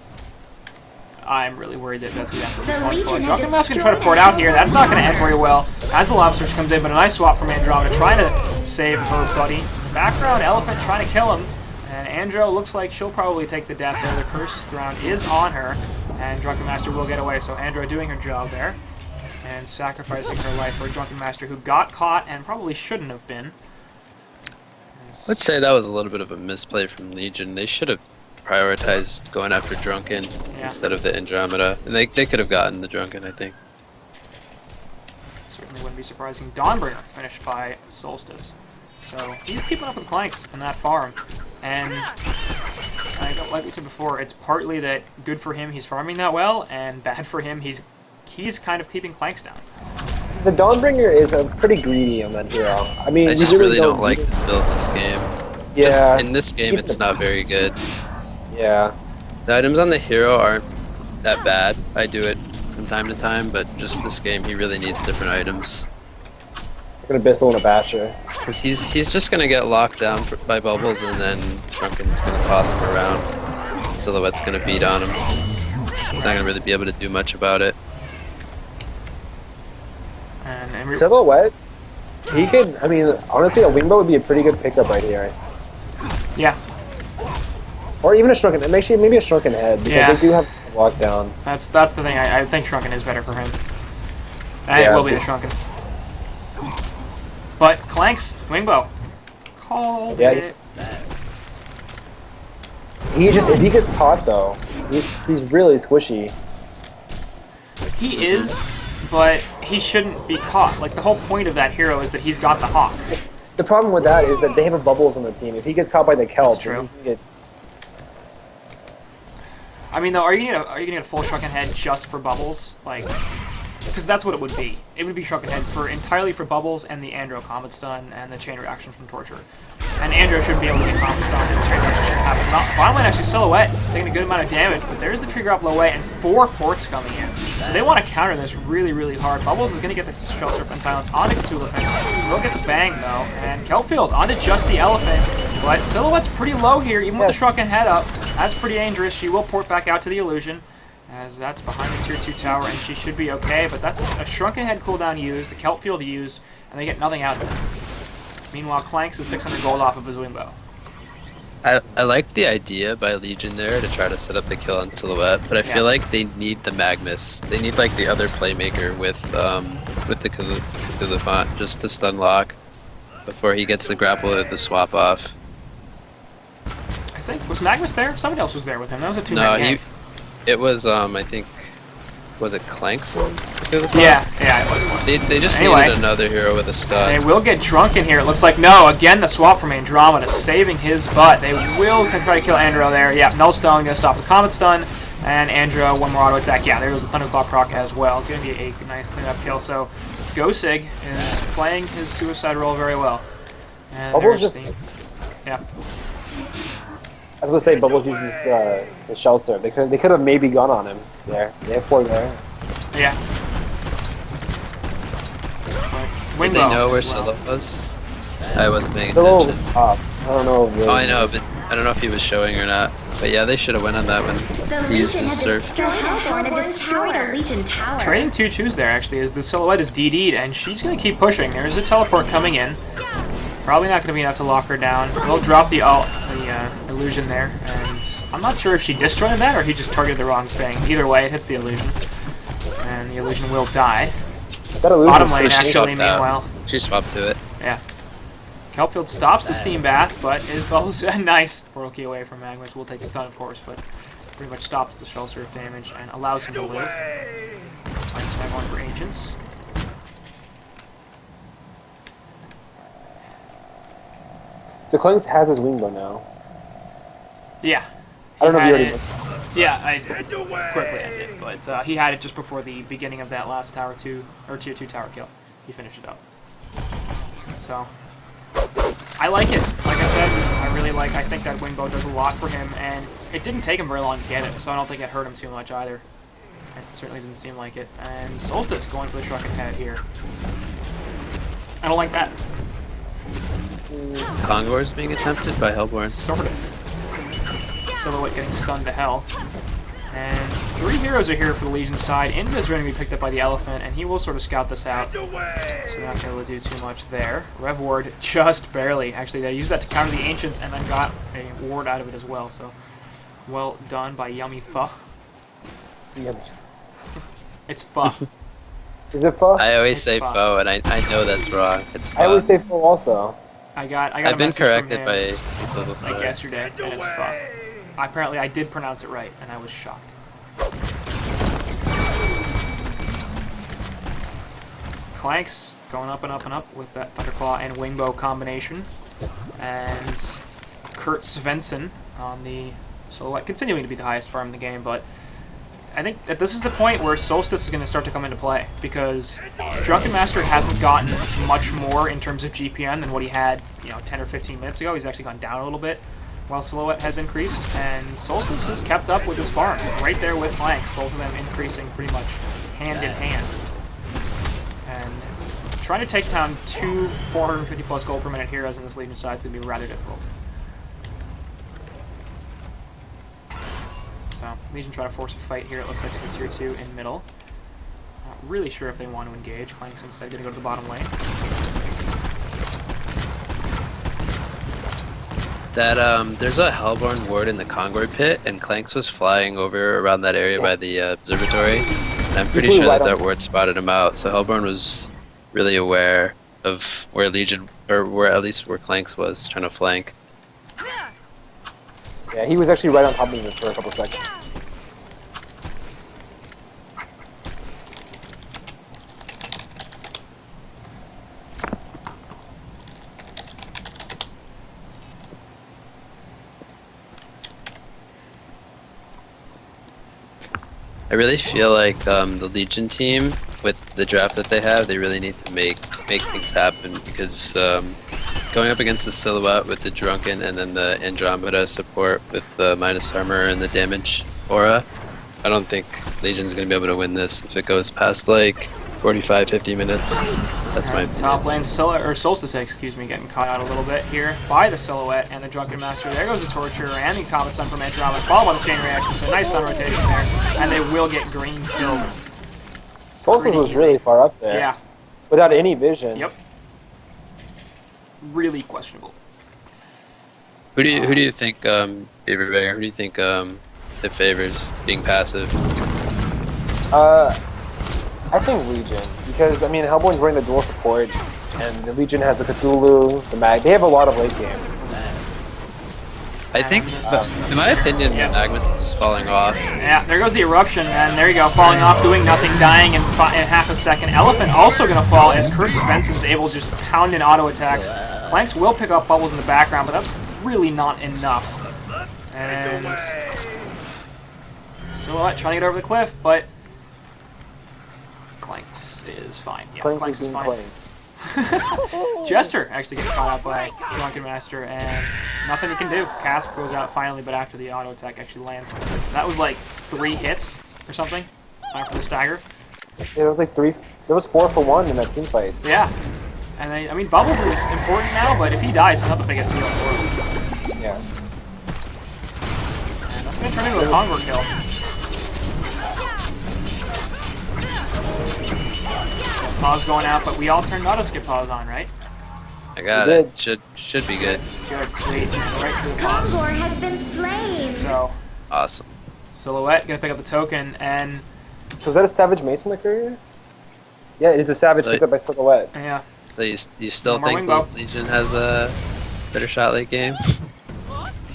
I'm really worried that that's going to The have to be Legion Drunken had Mask going to try to pour it out here. That's not going to end very well. As the Lobster comes in, but a nice swap from Andromeda, trying to save her buddy. Background, Elephant trying to kill him. And Andro looks like she'll probably take the death there. The curse ground is on her. And Drunken Master will get away. So Andro doing her job there. And sacrificing her life for a Drunken Master who got caught and probably shouldn't have been. Let's say that was a little bit of a misplay from Legion. They should have prioritized going after Drunken Yeah. instead of the Andromeda. And they could have gotten the Drunken, I think. Certainly wouldn't be surprising. Dawnbringer finished by Solstice. So he's keeping up with Clanks in that farm. And like we said before, it's partly that good for him he's farming that well, and bad for him he's kind of keeping Clanks down. The Dawnbringer is pretty greedy on that hero. I mean, I you just really don't like need it. this build this game. Yeah. Just in this game, It's it's the- not very good. Yeah. The items on the hero aren't that bad. I do it from time to time, but just this game, he really needs different items. We're gonna Bissell and a Basher. Because he's just going to get locked down by bubbles, and then Drunken's going to toss him around. Silhouette's going to beat on him. He's not going to really be able to do much about it. And Silhouette, he could. I mean, honestly, a Wingbow would be a pretty good pickup right here. yeah, Or even a Shrunken. And actually, maybe a Shrunken Head because Yeah. they do have lockdown. that's the thing. I think Shrunken is better for him. And it Yeah. will be the Shrunken. But Clanks, Wingbow. Called Yeah, it. He just if he gets caught though, he's really squishy. He is, but he shouldn't be caught. Like, the whole point of that hero is that he's got the hawk. The problem with that is that they have a bubbles on the team. If he gets caught by the kelp, That's true. then he can get. I mean, though, are you gonna get a full shrunken head just for bubbles? Like, because that's what it would be. It would be shrunken head entirely for bubbles and the Andro comet stun and the chain reaction from torture. And Andro should be able to get comet stun and the chain reaction should happen. Bottom lane actually silhouette taking a good amount of damage, but there's the trigger up low way and 4 ports coming in. So they want to counter this really, really hard. Bubbles is gonna get the shell surf and silence onto Cthulhu. Will get the bang though, and Kelpfield onto just the elephant. But silhouette's pretty low here, even with the shrunken head up. That's pretty dangerous. She will port back out to the illusion, as that's behind the tier 2 tower, and she should be okay. But that's a shrunken head cooldown used, the kelp field used, and they get nothing out of it. Meanwhile, Clanks is 600 gold off of his wingbow. I like the idea by Legion there to try to set up the kill on Silhouette, but I feel like they need the Magnus. They need like the other playmaker with the Cthulhu font just to stun lock before he gets the grapple or the swap off. I think, was Magnus there? Somebody else was there with him. That was a 2-man gang. It was I think, was it Clanks on Cthulhu font? Yeah, it was one. They just Anyway, needed another hero with a stun. They will get drunk in here. It looks like, no, again the swap from Andromeda saving his butt. They will try to kill Andro there. Yeah, no stun, gonna stop the comet stun. And Andro, one more auto attack. Yeah, there goes the Thunderclaw proc as well. It's gonna be a nice cleanup kill. So Gosig is playing his suicide role very well. And Bubbles there's just. the- yeah. I was gonna say Bubbles uses the shell serve. They could have maybe gone on him there. They have 4 there. Yeah. Did they know where Solo was? I wasn't paying Solo attention. was top. I don't know. Really. Oh, I know, but I don't know if he was showing or not. But yeah, they should have went on that one. The He used Legion his has surf. the Hellborn has destroyed a Legion tower. Trading 2-2s there actually is the Silhouette is DD'd and she's going to keep pushing. There's a teleport coming in. Probably not going to be enough to lock her down. We'll drop the illusion there, and I'm not sure if she disjointed that or he just targeted the wrong thing. Either way, it hits the illusion, and the illusion will die. That illusion Bottom lane She actually, swapped out. meanwhile. She swapped to it. Yeah. Kelpfield stops the steam bath, but his bubbles nice. Portal key away from Magnus. Will take the stun, of course, but pretty much stops the shell surf damage and allows him to live. Finds tag one for Ancients. So Clanks has his wingbow now. Yeah. I don't know if you He already. had it- Yeah, I quickly ended it, but he had it just before the beginning of that last tower 2 or tier 2 tower kill. He finished it up. So I like it. Like I said, I think that wingbow does a lot for him, and it didn't take him very long to get it, so I don't think it hurt him too much either. It certainly didn't seem like it. And Solstice going for the shrunken head here. I don't like that. Kongor's being attempted by Hellborn. Sort of. Silhouette getting stunned to hell. And 3 heroes are here for the Legion side. Invis going to be picked up by the Elephant, and he will sort of scout this out. So we're not going to be able to do too much there. Rev Ward just barely. Actually, they used that to counter the Ancients and then got a ward out of it as well. So well done by Yummy Pho. Yummy. It's Pho. Is it Pho? I always It's say Pho. foe, and I know that's wrong. It's I always Pho. say Pho also. I got a I've been message from corrected him, by people before. like yesterday, and it's Pho. Apparently, I did pronounce it right, and I was shocked. Clanks going up and up and up with that Thunderclaw and Wingbow combination. And Kurt Svensson on the Silhouette, continuing to be the highest farm in the game, but I think that this is the point where Solstice is going to start to come into play, because Drunken Master hasn't gotten much more in terms of GPM than what he had, 10 or 15 minutes ago. He's actually gone down a little bit, while Silhouette has increased, and Solstice has kept up with his farm, right there with Flanks, both of them increasing pretty much hand in hand. And trying to take down 2 450 plus gold per minute heroes in this Legion side is going to be rather difficult. So, Legion try to force a fight here. It looks like it's a tier 2 in middle. Not really sure if they want to engage. Clanks instead going to go to the bottom lane. That there's a Hellborn ward in the Kongor pit, and Clanks was flying over around that area by the observatory, and I'm pretty sure that ward spotted him out. So Hellborn was really aware of where Legion, or where at least where Clanks was trying to flank. Yeah, he was actually right on top of him for a couple seconds. really feel like the Legion team, with the draft that they have, they really need to make things happen because going up against the Silhouette with the Drunken and then the Andromeda support with the minus armor and the damage aura, I don't think Legion's going to be able to win this if it goes past like 45-50 minutes. That's my opinion. Top lane Solstice, excuse me, getting caught out a little bit here by the Silhouette and the Drunken Master. There goes the Torture and the Comet Sun from Andromeda, followed by the Chain Reaction, so nice stun rotation there, and they will get green killed. Solstice was really far up there. Yeah. Without any vision. Yep. Really questionable. Who do you think, Beaver Bear? Who do you think it favors being passive? I think Legion, because I mean Hellbourne's wearing the dual support, and the Legion has the Cthulhu, the Mag. They have a lot of late game. I think, in my opinion, Magnus is falling off. Yeah, there goes the Eruption, and there you go, falling off, doing nothing, dying in half a second. Elephant also going to fall as Curse Benson's able to just pound in auto attacks. Clanks will pick up bubbles in the background, but that's really not enough. And Silhouette trying to get over the cliff, but Clanks is fine. Yeah, Clanks is fine. Jester actually getting caught out by Drunken Master, and nothing he can do. Cask goes out finally, but after the auto attack actually lands. That was like 3 hits or something after the stagger. Yeah, it was like 3. There was 4 for 1 in that team fight. Yeah, and I mean Bubbles is important now, but if he dies, it's not the biggest deal in the world. Yeah. And that's gonna turn into a Conquer kill. Pause going out, but we all turned auto skip pause on, right? I got it. Should be good. Good, sweet. Right through the pause. Conquer has been slain. So Awesome. Silhouette gonna pick up the token, and So is that a Savage Mason the courier? Yeah, it is a Savage picked up by Silhouette. yeah. So you still More think Wingbow. Legion has a better shot late game?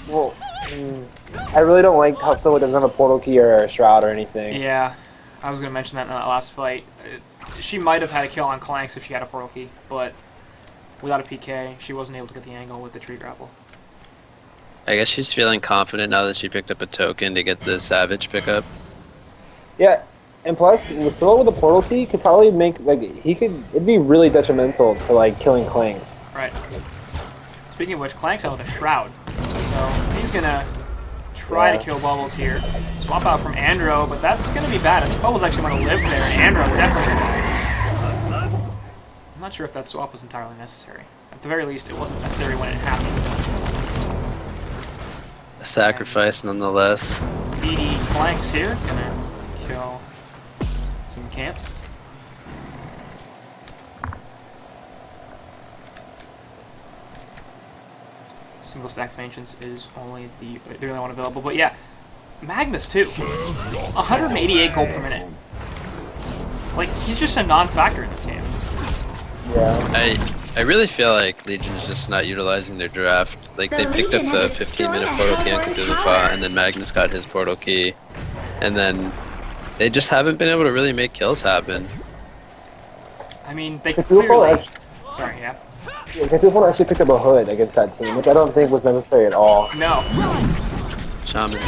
Well, I really don't like how Silhouette doesn't have a portal key or a shroud or anything. Yeah, I was gonna mention that in that last fight. She might have had a kill on Clanks if she had a portal key, but without a PK, she wasn't able to get the angle with the tree grapple. I guess she's feeling confident now that she picked up a token to get the Savage pickup. Yeah, and plus, with Silhouette with a portal key, could probably make, like, it'd be really detrimental to, like, killing Clanks. Right. Speaking of which, Clanks out with a shroud, so he's gonna try to kill Bubbles here. Swap out from Andro, but that's gonna be bad. I think Bubbles actually want to live there, and Andro definitely gonna die. I'm not sure if that swap was entirely necessary. At the very least, it wasn't necessary when it happened. A sacrifice nonetheless. BD Clanks here, gonna kill some camps. Single stack of Ancients is only the only one available, but yeah, Magnus too. 188 gold per minute. Like, he's just a non-factor in this game. Yeah. I really feel like Legion's just not utilizing their draft. Like, they picked up the 15-minute portal key on Cthulhu, and then Magnus got his portal key, and then they just haven't been able to really make kills happen. I mean, they clearly... Sorry, yeah. Yeah, Cthulhu actually picked up a hood against that team, which I don't think was necessary at all. No. Shaman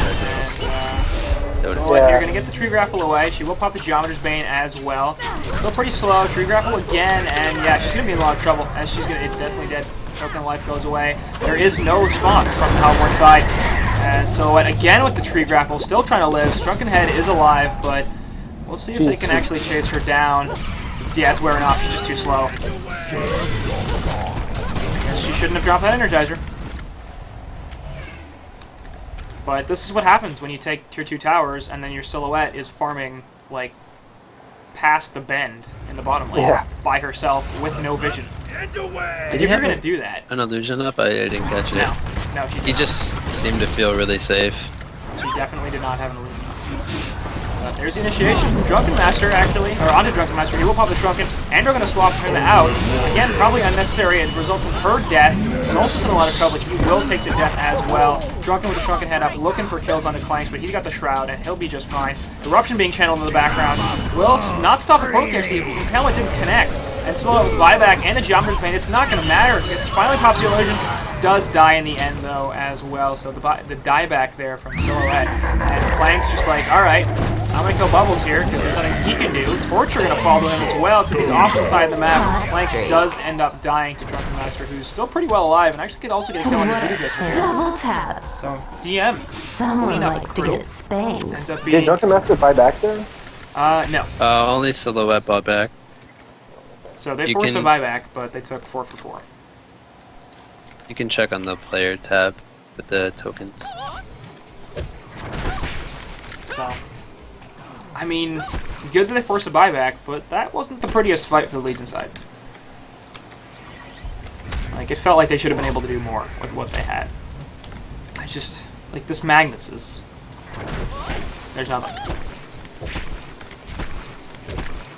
So you're gonna get the tree grapple away. She will pop the Geometer's Bane as well. Still pretty slow. Tree grapple again, and yeah, she's gonna be in a lot of trouble. As she's gonna, it's definitely dead. Token of life goes away. There is no response from the Hellbourne side. And Silhouette again with the tree grapple, still trying to live. Drunken Head is alive, but we'll see if they can actually chase her down. It's wearing off. She's just too slow. I guess she shouldn't have dropped that Energizer. But this is what happens when you take tier 2 towers and then your Silhouette is farming, like, past the bend in the bottom lane by herself with no vision. Did he If you're have going to do that... an illusion up? I didn't catch it. No, she did He not. just seemed to feel really safe. She definitely did not have an illusion. There's the initiation from Drunken Master, actually, or onto Drunken Master. He will pop the Drunken. Andrew going to swap him out. Again, probably unnecessary. It results in her death. Solstice in a lot of trouble. He will take the death as well. Drunken with the Shrunken Head up, looking for kills onto Clanks, but he's got the Shroud, and he'll be just fine. Eruption being channeled in the background. Will not stop the poke actually. Impalment didn't connect. And Slow with buyback and the Geometer's Bane. It's not going to matter. It's finally pops the illusion. does die in the end though as well, so the dieback there from Silhouette, and Clank's just like, alright, I'm gonna kill Bubbles here because there's nothing he can do. Torture gonna fall to him as well because he's off the side of the map. Clanks does end up dying to Drunken Master, who's still pretty well alive and actually could also get a kill on the Voodoo Jester here. Double tap. So DM, Someone clean up likes the to crew. get spanked. Ends up being Did Drunken Master buy back there? no. Only Silhouette bought back. So they You forced a can- buyback, but they took 4 for 4. You can check on the player tab with the tokens. So, I mean, good that they forced a buyback, but that wasn't the prettiest fight for the Legion side. Like, it felt like they should have been able to do more with what they had. I just, like, this Magnus is... There's nothing.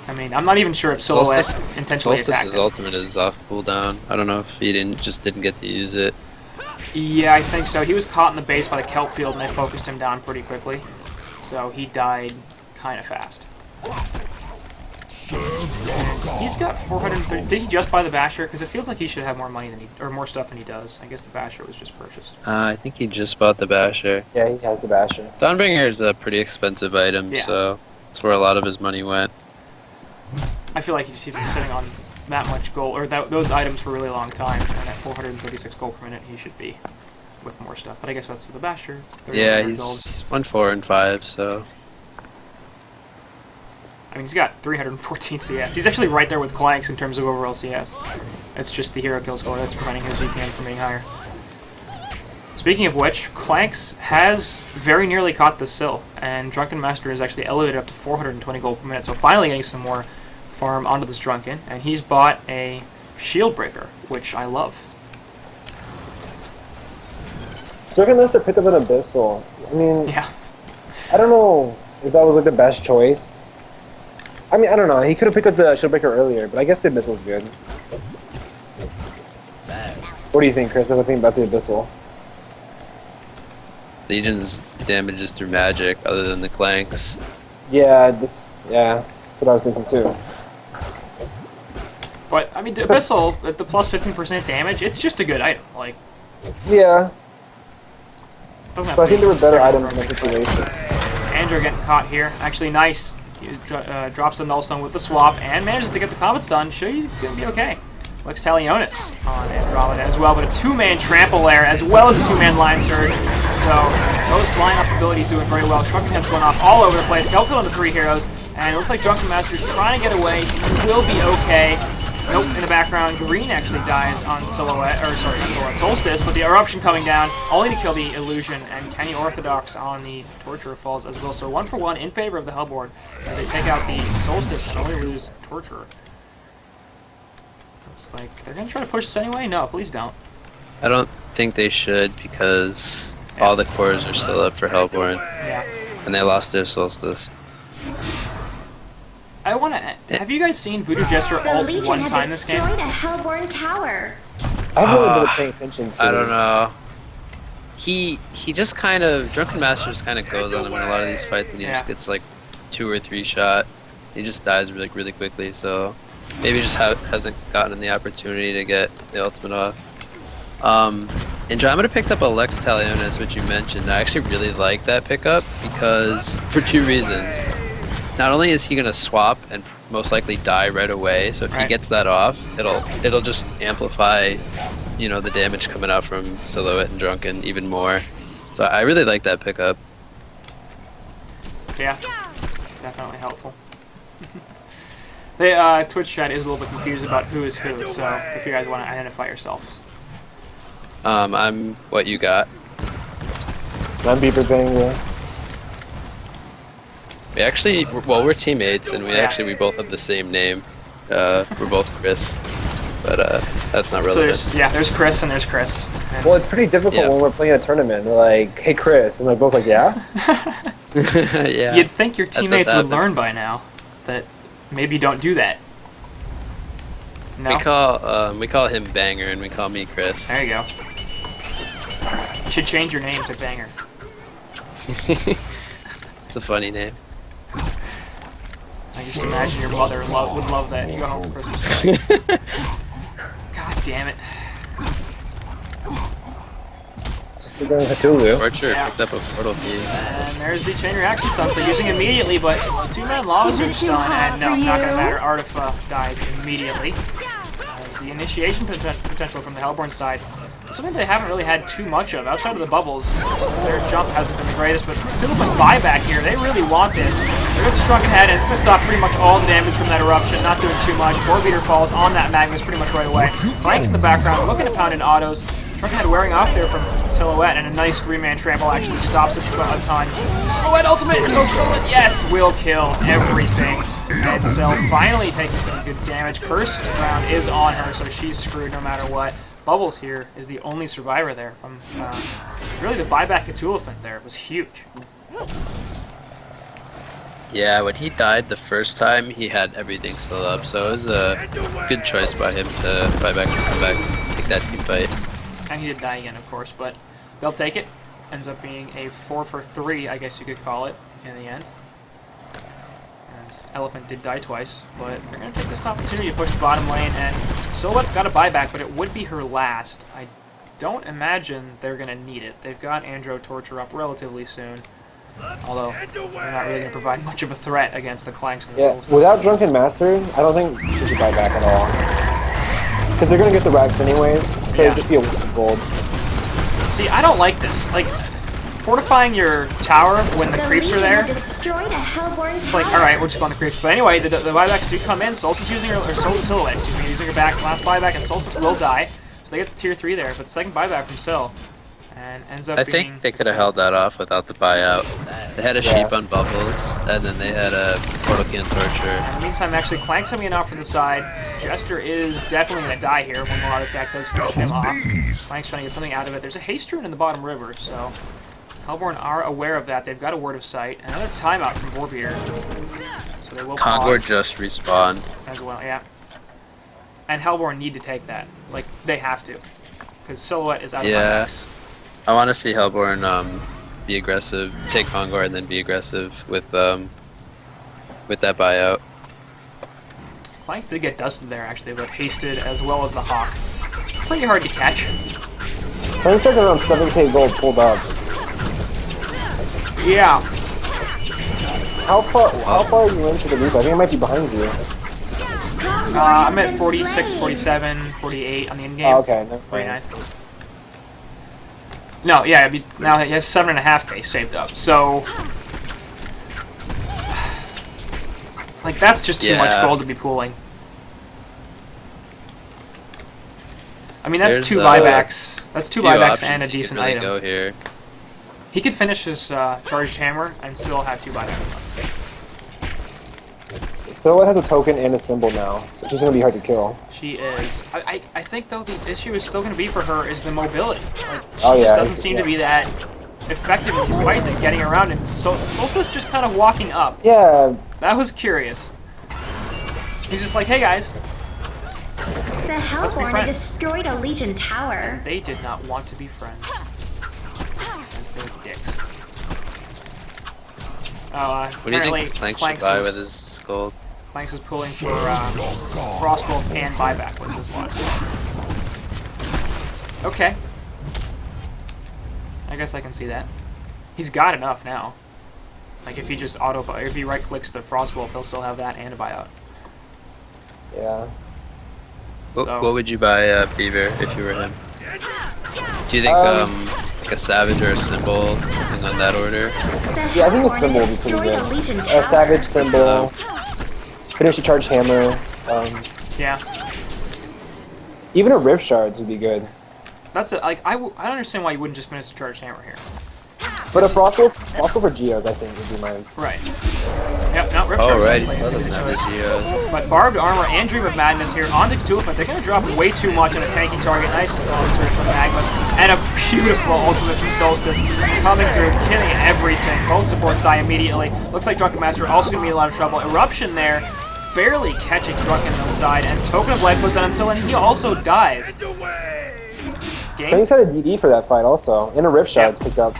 I mean, I'm not even sure if Silhouette intentionally attacked Solstice's him. ultimate is off cooldown. I don't know if he just didn't get to use it. Yeah, I think so. He was caught in the base by the kelp field and they focused him down pretty quickly. So he died kind of fast. And he's got 430. Did he just buy the Basher? Because it feels like he should have more money than or more stuff than he does. I guess the Basher was just purchased. I think he just bought the Basher. Yeah, he has the Basher. Dawnbringer is a pretty expensive item, Yeah. so that's where a lot of his money went. I feel like he's been sitting on that much gold, or those items for a really long time, and at 436 gold per minute, he should be with more stuff. But I guess that's for the Basher. It's 300 Yeah, gold. he's 1, 4, and 5, so... I mean, he's got 314 CS. He's actually right there with Clanks in terms of overall CS. It's just the hero kill score that's preventing his GPM from being higher. Speaking of which, Clanks has very nearly caught the Sill, and Drunken Master is actually elevated up to 420 gold per minute, so finally getting some more farm onto this Drunken, and he's bought a Shield Breaker, which I love. Drunken Master picked up an Abyssal. I mean, Yeah. I don't know if that was like the best choice. I mean, I don't know. He could have picked up the Shieldbreaker earlier, but I guess the Abyssal's good. What do you think, Chris? I think about the Abyssal. Legion's damage is through magic, other than the Clanks. Yeah, that's what I was thinking too. But, I mean, the Abyssal, at the plus 15% damage, it's just a good item. Like, Yeah, doesn't have but I to think be there were better terrible items in for that me. situation. Andrew getting caught here. Actually, nice. He drops the Nullstone with the swap and manages to get the Comet Stun. Sure, he's going to be okay. Lex Talionis on Andromeda as well, but a 2-man Trample Lair as well as a 2-man Line Surge. So those lineup abilities doing very well. Shrunken Head's going off all over the place. Kelfield on the 3 heroes, and it looks like Drunken Master's trying to get away. He will be okay. Nope, in the background, Green actually dies on Silhouette, or sorry, not Silhouette, Solstice, but the Eruption coming down, only to kill the Illusion, and Kenny Orthodox on the Torturer falls as well. So 1 for 1 in favor of the Hellborn as they take out the Solstice and only lose Torturer. Looks like they're going to try to push this anyway? No, please don't. I don't think they should, because all the cores are still up for Hellborn, Yeah. and they lost their Solstice. I want to... Have you guys seen Voodoo Jester The ult Legion one had time this game? destroyed a Hellborn tower. I haven't really been paying attention to I don't it. know. He just kind of... Drunken Master just kind of goes on him in a lot of these fights, and he just Yeah. gets like 2 or 3 shot. He just dies really quickly, so... Maybe just hasn't gotten the opportunity to get the ultimate off. Andromeda picked up a Lex Talionis, which you mentioned. I actually really like that pickup because for 2 reasons. Not only is he gonna swap and most likely die right away, so if he Right. gets that off, it'll just amplify, you know, the damage coming out from Silhouette and Drunken even more. So I really like that pickup. Yeah, definitely helpful. The Twitch chat is a little bit confused about who is who, so if you guys want to identify yourselves. I'm what you got. I'm Beaver Bang, yeah. We actually, we're teammates, and we Yeah. both have the same name. We're both Ryss, but that's not So relevant. there's Chris and there's Chris. And Well, it's pretty difficult Yeah. when we're playing a tournament. They're like, "Hey, Chris," and we're both like, "Yeah." Yeah. You'd think your That does teammates would happen. learn by now that maybe don't do that. No? We call him Banger, and we call me Chris. There you go. You should change your name to Banger. It's a funny name. I just imagine your mother would love that. You go home for Christmas. God damn it. They're going Cthulhu. Torture Yeah. picked up a portal key. And there's the chain reaction stun, so using immediately, but two-man lava Is it surge too stun, hot and no, for not gonna you? matter. Artifa dies immediately. As the initiation potential from the Hellborn side, something they haven't really had too much of outside of the bubbles. Their jump hasn't been the greatest, but Tulip buyback here, they really want this. There's a shrunken head, and it's gonna stop pretty much all the damage from that eruption, not doing too much. Beater falls on that Magnus pretty much right away. Flanks in the background, looking to pound in autos. Shrunken head wearing off there from Silhouette, and a nice three-man trample actually stops it a ton. Silhouette ultimate, so Silhouette, yes, will kill everything. And so finally taking some good damage. Curse round is on her, so she's screwed no matter what. Bubbles here is the only survivor there from really the buyback Cthulhu there was huge. Yeah, when he died the first time, he had everything still up, so it was a good choice by him to buy back and come back, take that team fight. And he did die again, of course, but they'll take it. Ends up being a 4 for 3, I guess you could call it, in the end. As Elephant did die twice, but they're going to take this opportunity to push the bottom lane, and Silhouette's got a buyback, but it would be her last. I don't imagine they're going to need it. They've got Andro Torture up relatively soon, although they're not really going to provide much of a threat against the Clanks and the Yeah, Solstice. without Drunken Master, I don't think they should buy back at all. Because they're going to get the racks anyways, so Yeah. it'd just be a waste of gold. See, I don't like this. Like, fortifying your tower when the creeps are there. Destroyed a Hellborn It's like, alright, we'll just go on the creeps. But anyway, the buybacks do come in. Solstice using her, or Silhouette, excuse me, using her back, last buyback, and Solstice will die. So they get the tier 3 there, but second buyback from Sil. And ends up I being... think they could have held that off without the buyout. They had a sheep on Bubbles, and then they had a portal key and Torture. In the meantime, actually, Clank's coming in off from the side. Jester is definitely going to die here when the Lot Attack does finish him off. Clank's trying to get something out of it. There's a haste rune in the bottom river, so Hellborn are aware of that. They've got a word of sight. Another timeout from Vorbeer. So they will Kongor pause just respawned. as well, yeah. And Hellborn need to take that. Like, they have to. Because Silhouette is out of Yeah. buybacks. I want to see Hellborn be aggressive, take Kongor, and then be aggressive with that buyout. Clank did get dusted there, actually, but hasted as well as the Hawk. Pretty hard to catch. Frank says around 7k gold pulled up. Yeah. How far are you into the Reaper? I think I might be behind you. I'm at 46, 47, 48 on the in-game. Oh, okay. No, 49. No, yeah, now he has 7.5k saved up, so... Like, that's just too much Yeah. gold to be pooling. I mean, that's There's, two buybacks. That's two Few buybacks options and a he could decent really item. go here. He could finish his charged hammer and still have two buybacks left. Silhouette has a token and a symbol now, so she's gonna be hard to kill. She is. I think, though, the issue is still going to be for her is the mobility. Like, she Oh, yeah, just doesn't seem yeah. to be that effective in these fights and getting around, and Solstice just kind of walking up. Yeah, That was curious. He's just like, hey guys, The Let's be Hellborn friends. destroyed a Legion tower. they did not want to be friends. As they're dicks. What do you apparently think Clank should Clanks buy is- with his gold? Clanks is pulling for Frostwolf and buyback was his one. Okay. I guess I can see that. He's got enough now. Like if he just if he right clicks the Frostwolf, he'll still have that and a buyout. yeah. So- What would you buy, Beaver, if you were him? Do you think like a Savage or a Symbol, something on that order? The Yeah, I think a Hellborn symbol would be pretty destroyed a good. Legion A tower. Savage symbol. Finish a charge hammer. Yeah. Even a Rift Shards would be good. That's it. Like I don't understand why you wouldn't just finish the charged hammer here. But a Frostwolf for Geos, I think, would be mine. Right. Yep, no, Rip Oh, Shards right, he actually still is a doesn't good have the choice. Geos. But Barbed Armor and Dream of Madness here on the Cthulhu, but they're going to drop way too much on a tanking target. Nice surge from Magnus. And a beautiful ultimate from Solstice. Coming through, killing everything. Both supports die immediately. Looks like Drunken Master also going to be in a lot of trouble. Eruption there, barely catching Drunken on the side. And Token of Life goes out on Sil, and he also dies. Game? Frank's had a DD for that fight also. And a Rift Shards picked up.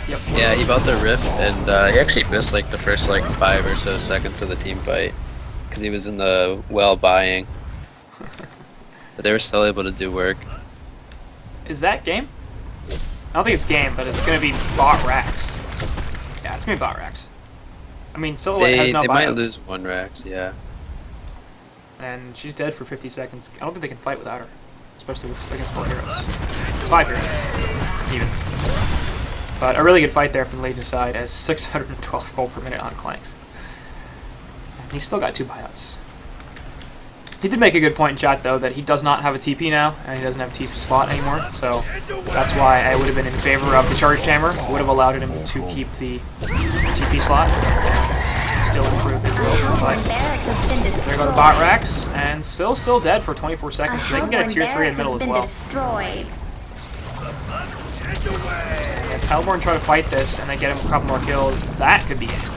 Yep. Yeah, he bought the Rift, and he actually missed like the first like 5 or so seconds of the team fight because he was in the well buying. But they were still able to do work. Is that game? I don't think it's game, but it's gonna be bot racks. Yeah, it's gonna be bot racks. I mean, Silhouette has no They bio, might lose one Rax, yeah. and she's dead for 50 seconds. I don't think they can fight without her, especially against 4 heroes. 5 heroes, even. But a really good fight there from Legion's side as 612 gold per minute on Clanks. And he's still got 2 buyouts. He did make a good point in chat, though, that he does not have a TP now, and he doesn't have a TP slot anymore, so that's why I would have been in favor of the Charge Hammer. Would have allowed him to keep the TP slot and still improve his build. But there go the bot racks, and Sill's still dead for 24 seconds, so they can get a tier 3 in middle as well. Destroyed. If Hellborn try to fight this and they get him a couple more kills, that could be it.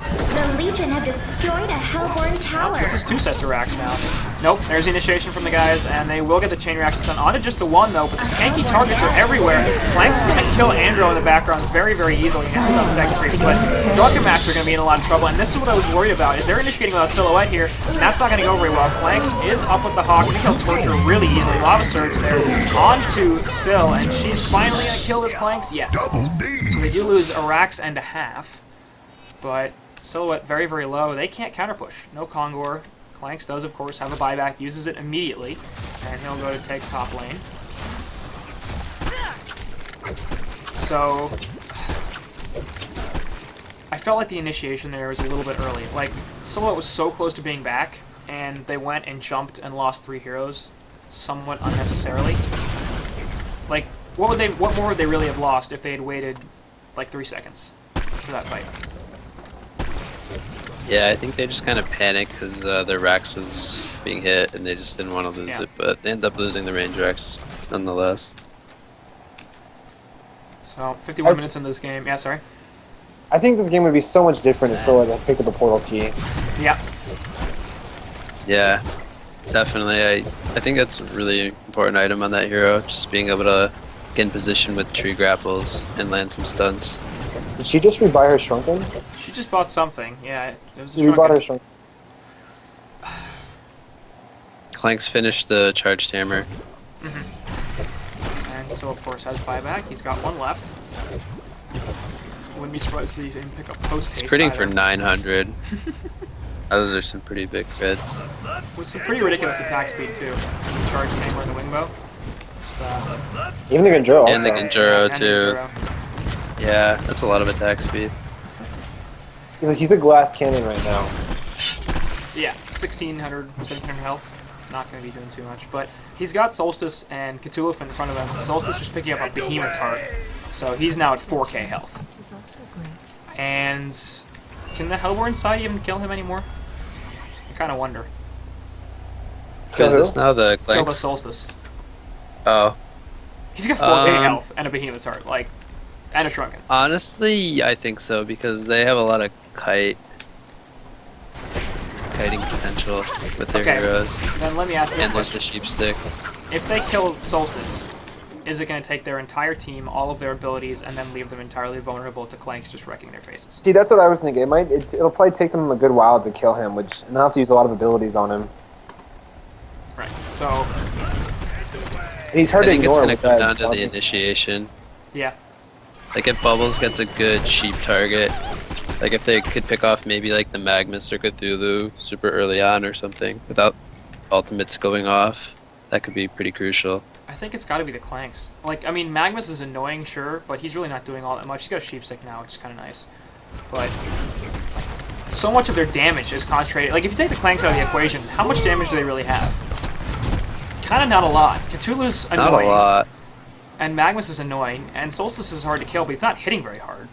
The Legion have destroyed a Hellborn tower. This is 2 sets of racks now. Nope, there's the initiation from the guys, and they will get the chain reactions done. Onto just the one, though, but the tanky targets are everywhere. Flank's going to kill Andro in the background very, very easily. Now he's on the second creep, but Drunkenmax are going to be in a lot of trouble, and this is what I was worried about, is they're initiating without Silhouette here, and that's not going to go very well. Clanks is up with the Hawk, and he kills Torture really easily. Lava Surge there onto Sill, and she's finally going to kill this Clanks? Yes. So they do lose a Rax and a half, but Silhouette very, very low. They can't counter push. No Kongor. Clanks does, of course, have a buyback, uses it immediately, and he'll go to take top lane. So, I felt like the initiation there was a little bit early. Like, Silhouette was so close to being back, and they went and jumped and lost 3 heroes somewhat unnecessarily. Like, what more would they really have lost if they had waited like 3 seconds for that fight? Yeah, I think they just kind of panicked because their Rax was being hit and they just didn't want to lose it, but they ended up losing the range Rax nonetheless. So, 51 minutes into this game. Yeah, sorry? I think this game would be so much different if Silhouette had picked up a portal key. Yeah. Yeah, definitely. I think that's a really important item on that hero, just being able to get in position with tree grapples and land some stunts. Did she just rebuy her Shrunken? She just bought something. Yeah, it was a She rebought her Shrunken. Shrunken. Clanks finished the charged hammer. And so, of course, has buyback. He's got 1 left. Wouldn't be surprised to see him pick up post haste. He's critting for 900. Those are some pretty big crits. With some pretty ridiculous attack speed, too. The charge hammer and the wingbow. It's, Even the Ganjuro also. And the Ganjuro and too. Ganjuro. Yeah, that's a lot of attack speed. He's a glass cannon right now. Yeah, 1600, 1700 health. Not going to be doing too much. But he's got Solstice and Cthulhu in front of him. Solstice just picking up a Behemoth's Heart. So he's now at 4k health. And can the Hellborn side even kill him anymore? I kind of wonder. Because it's now the Kill the Clanks. Solstice. Oh. He's got 4k health and a Behemoth's Heart. Like, and a Shrunken. Honestly, I think so, because they have a lot of kiting potential with their heroes. Then let me ask this And there's question. the sheep stick. If they kill Solstice, is it going to take their entire team, all of their abilities, and then leave them entirely vulnerable to Clanks just wrecking their faces? See, that's what I was thinking. It'll probably take them a good while to kill him, and they'll have to use a lot of abilities on him. Right. So, And he's hard I to think it's ignore going to with come that down to the body. initiation. yeah. Like if Bubbles gets a good sheep target, like if they could pick off maybe like the Magnus or Cthulhu super early on or something without ultimates going off, that could be pretty crucial. I think it's got to be the Clanks. Like, I mean, Magnus is annoying, sure, but he's really not doing all that much. He's got a sheep stick now, which is kind of nice. But so much of their damage is concentrated. Like, if you take the Clanks out of the equation, how much damage do they really have? Kind of not a lot. Cthulhu's annoying. Not a lot. And Magnus is annoying, and Solstice is hard to kill, but he's not hitting very hard.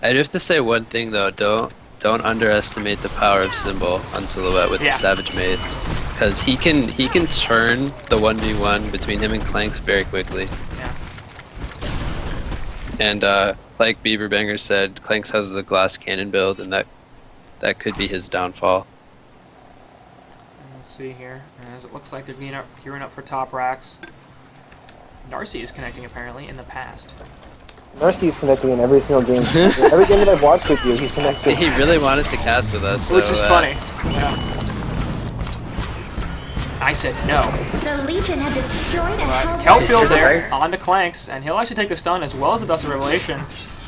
I do have to say one thing though, don't underestimate the power of Symbol on Silhouette with the Savage Mace, because he can turn the 1v1 between him and Clanks very quickly. Yeah. And like Beaverbanger said, Clanks has the glass cannon build, and that could be his downfall. Let's see here. As it looks like they're gearing up for top racks. Narcy is connecting apparently in the past. Narcy is connecting in every single game. Every game that I've watched with you, he's connecting. He really wanted to cast with us, Which is funny. Yeah. I said no. The Legion have destroyed a But Hellborn Kelfield tower. there on to Clanks, and he'll actually take the stun as well as the Dust of Revelation.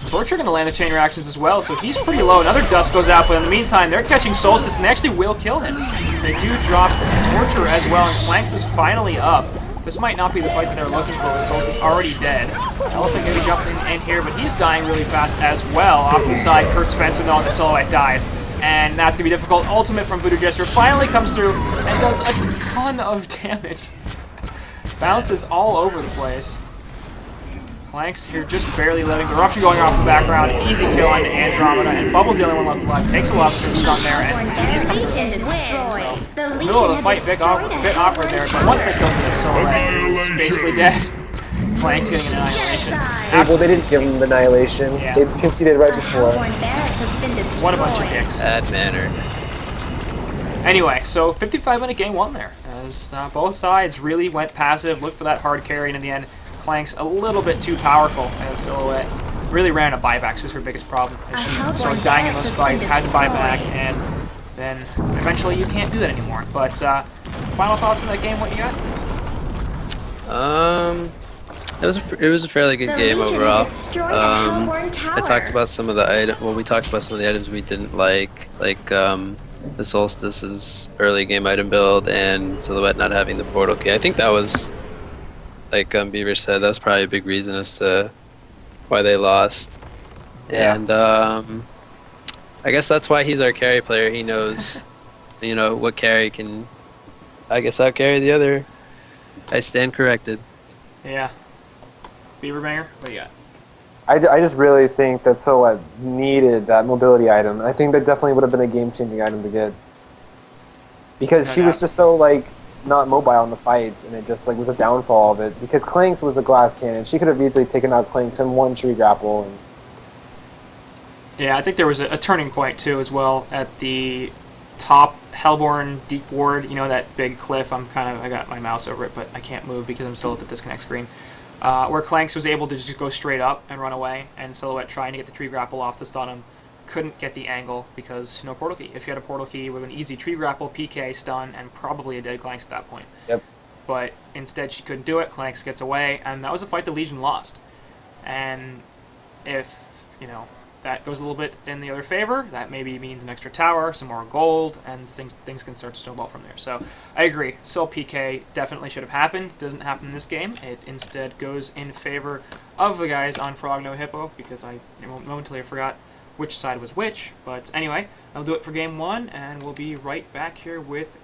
Torture going to land the chain reactions as well, so he's pretty low. Another Dust goes out, but in the meantime, they're catching Solstice, and they actually will kill him. They do drop Torture as well, and Clanks is finally up. This might not be the fight that they're looking for with Solstice already dead. Elephant going to be jumping in here, but he's dying really fast as well. Off the side, Kurt's fencing on, the Silhouette dies. And that's going to be difficult. Ultimate from Voodoo Jester finally comes through and does a ton of damage. Bounces all over the place. Clanks here just barely living. Eruption going off in the background. Easy kill on Andromeda. And Bubble's the only one left alive. Takes a lot of stun there. And he's coming Legion through. destroyed. The Legion Middle of the have fight, destroyed a bit awkward there. But once they killed the Silhouette, he's basically dead. Clanks getting an annihilation. Well, they didn't give him the annihilation. Yeah. They conceded right The before. Hellborn barracks has been destroyed. What a bunch of dicks. Bad manner. Anyway, so 55-minute game one there. As both sides really went passive, looked for that hard carry, and in the end, Clanks a little bit too powerful as Silhouette really ran a buyback. She was her biggest problem. As she started dying in those fights, had to buy back, and then eventually you can't do that anymore. But final thoughts on that game, what you got? It was a fairly good The game Legion overall. destroyed a Hellborn tower. I talked about some of the we talked about some of the items we didn't like the Solstice's early game item build and Silhouette not having the portal key. I think that was, like Beaver said, that was probably a big reason as to why they lost. Yeah. And I guess that's why he's our carry player. He knows, you know, what carry can, I guess, out carry the other. I stand corrected. Yeah. Beaverbanger, what do you got? I just really think that Silhouette needed that mobility item. I think that definitely would have been a game-changing item to get. Because No she was doubt. just so, like, not mobile in the fights, and it just, like, was a downfall of it. Because Clanks was a glass cannon. She could have easily taken out Clanks in one tree grapple. And Yeah, I think there was a turning point too as well at the top Hellborn Deep Ward, you know, that big cliff. I got my mouse over it, but I can't move because I'm still at the disconnect screen. Where Clanks was able to just go straight up and run away, and Silhouette trying to get the tree grapple off to stun him. Couldn't get the angle because no portal key. If you had a portal key, it would have been easy tree grapple, PK, stun, and probably a dead Clanks at that point. Yep. But instead she couldn't do it, Clanks gets away, and that was a fight the Legion lost. And if, you know, that goes a little bit in the other favor, that maybe means an extra tower, some more gold, and things can start to snowball from there. So I agree. Still PK definitely should have happened. Doesn't happen in this game. It instead goes in favor of the guys on Frog No Hippo, because I momentarily forgot which side was which. But anyway, I'll do it for game one, and we'll be right back here with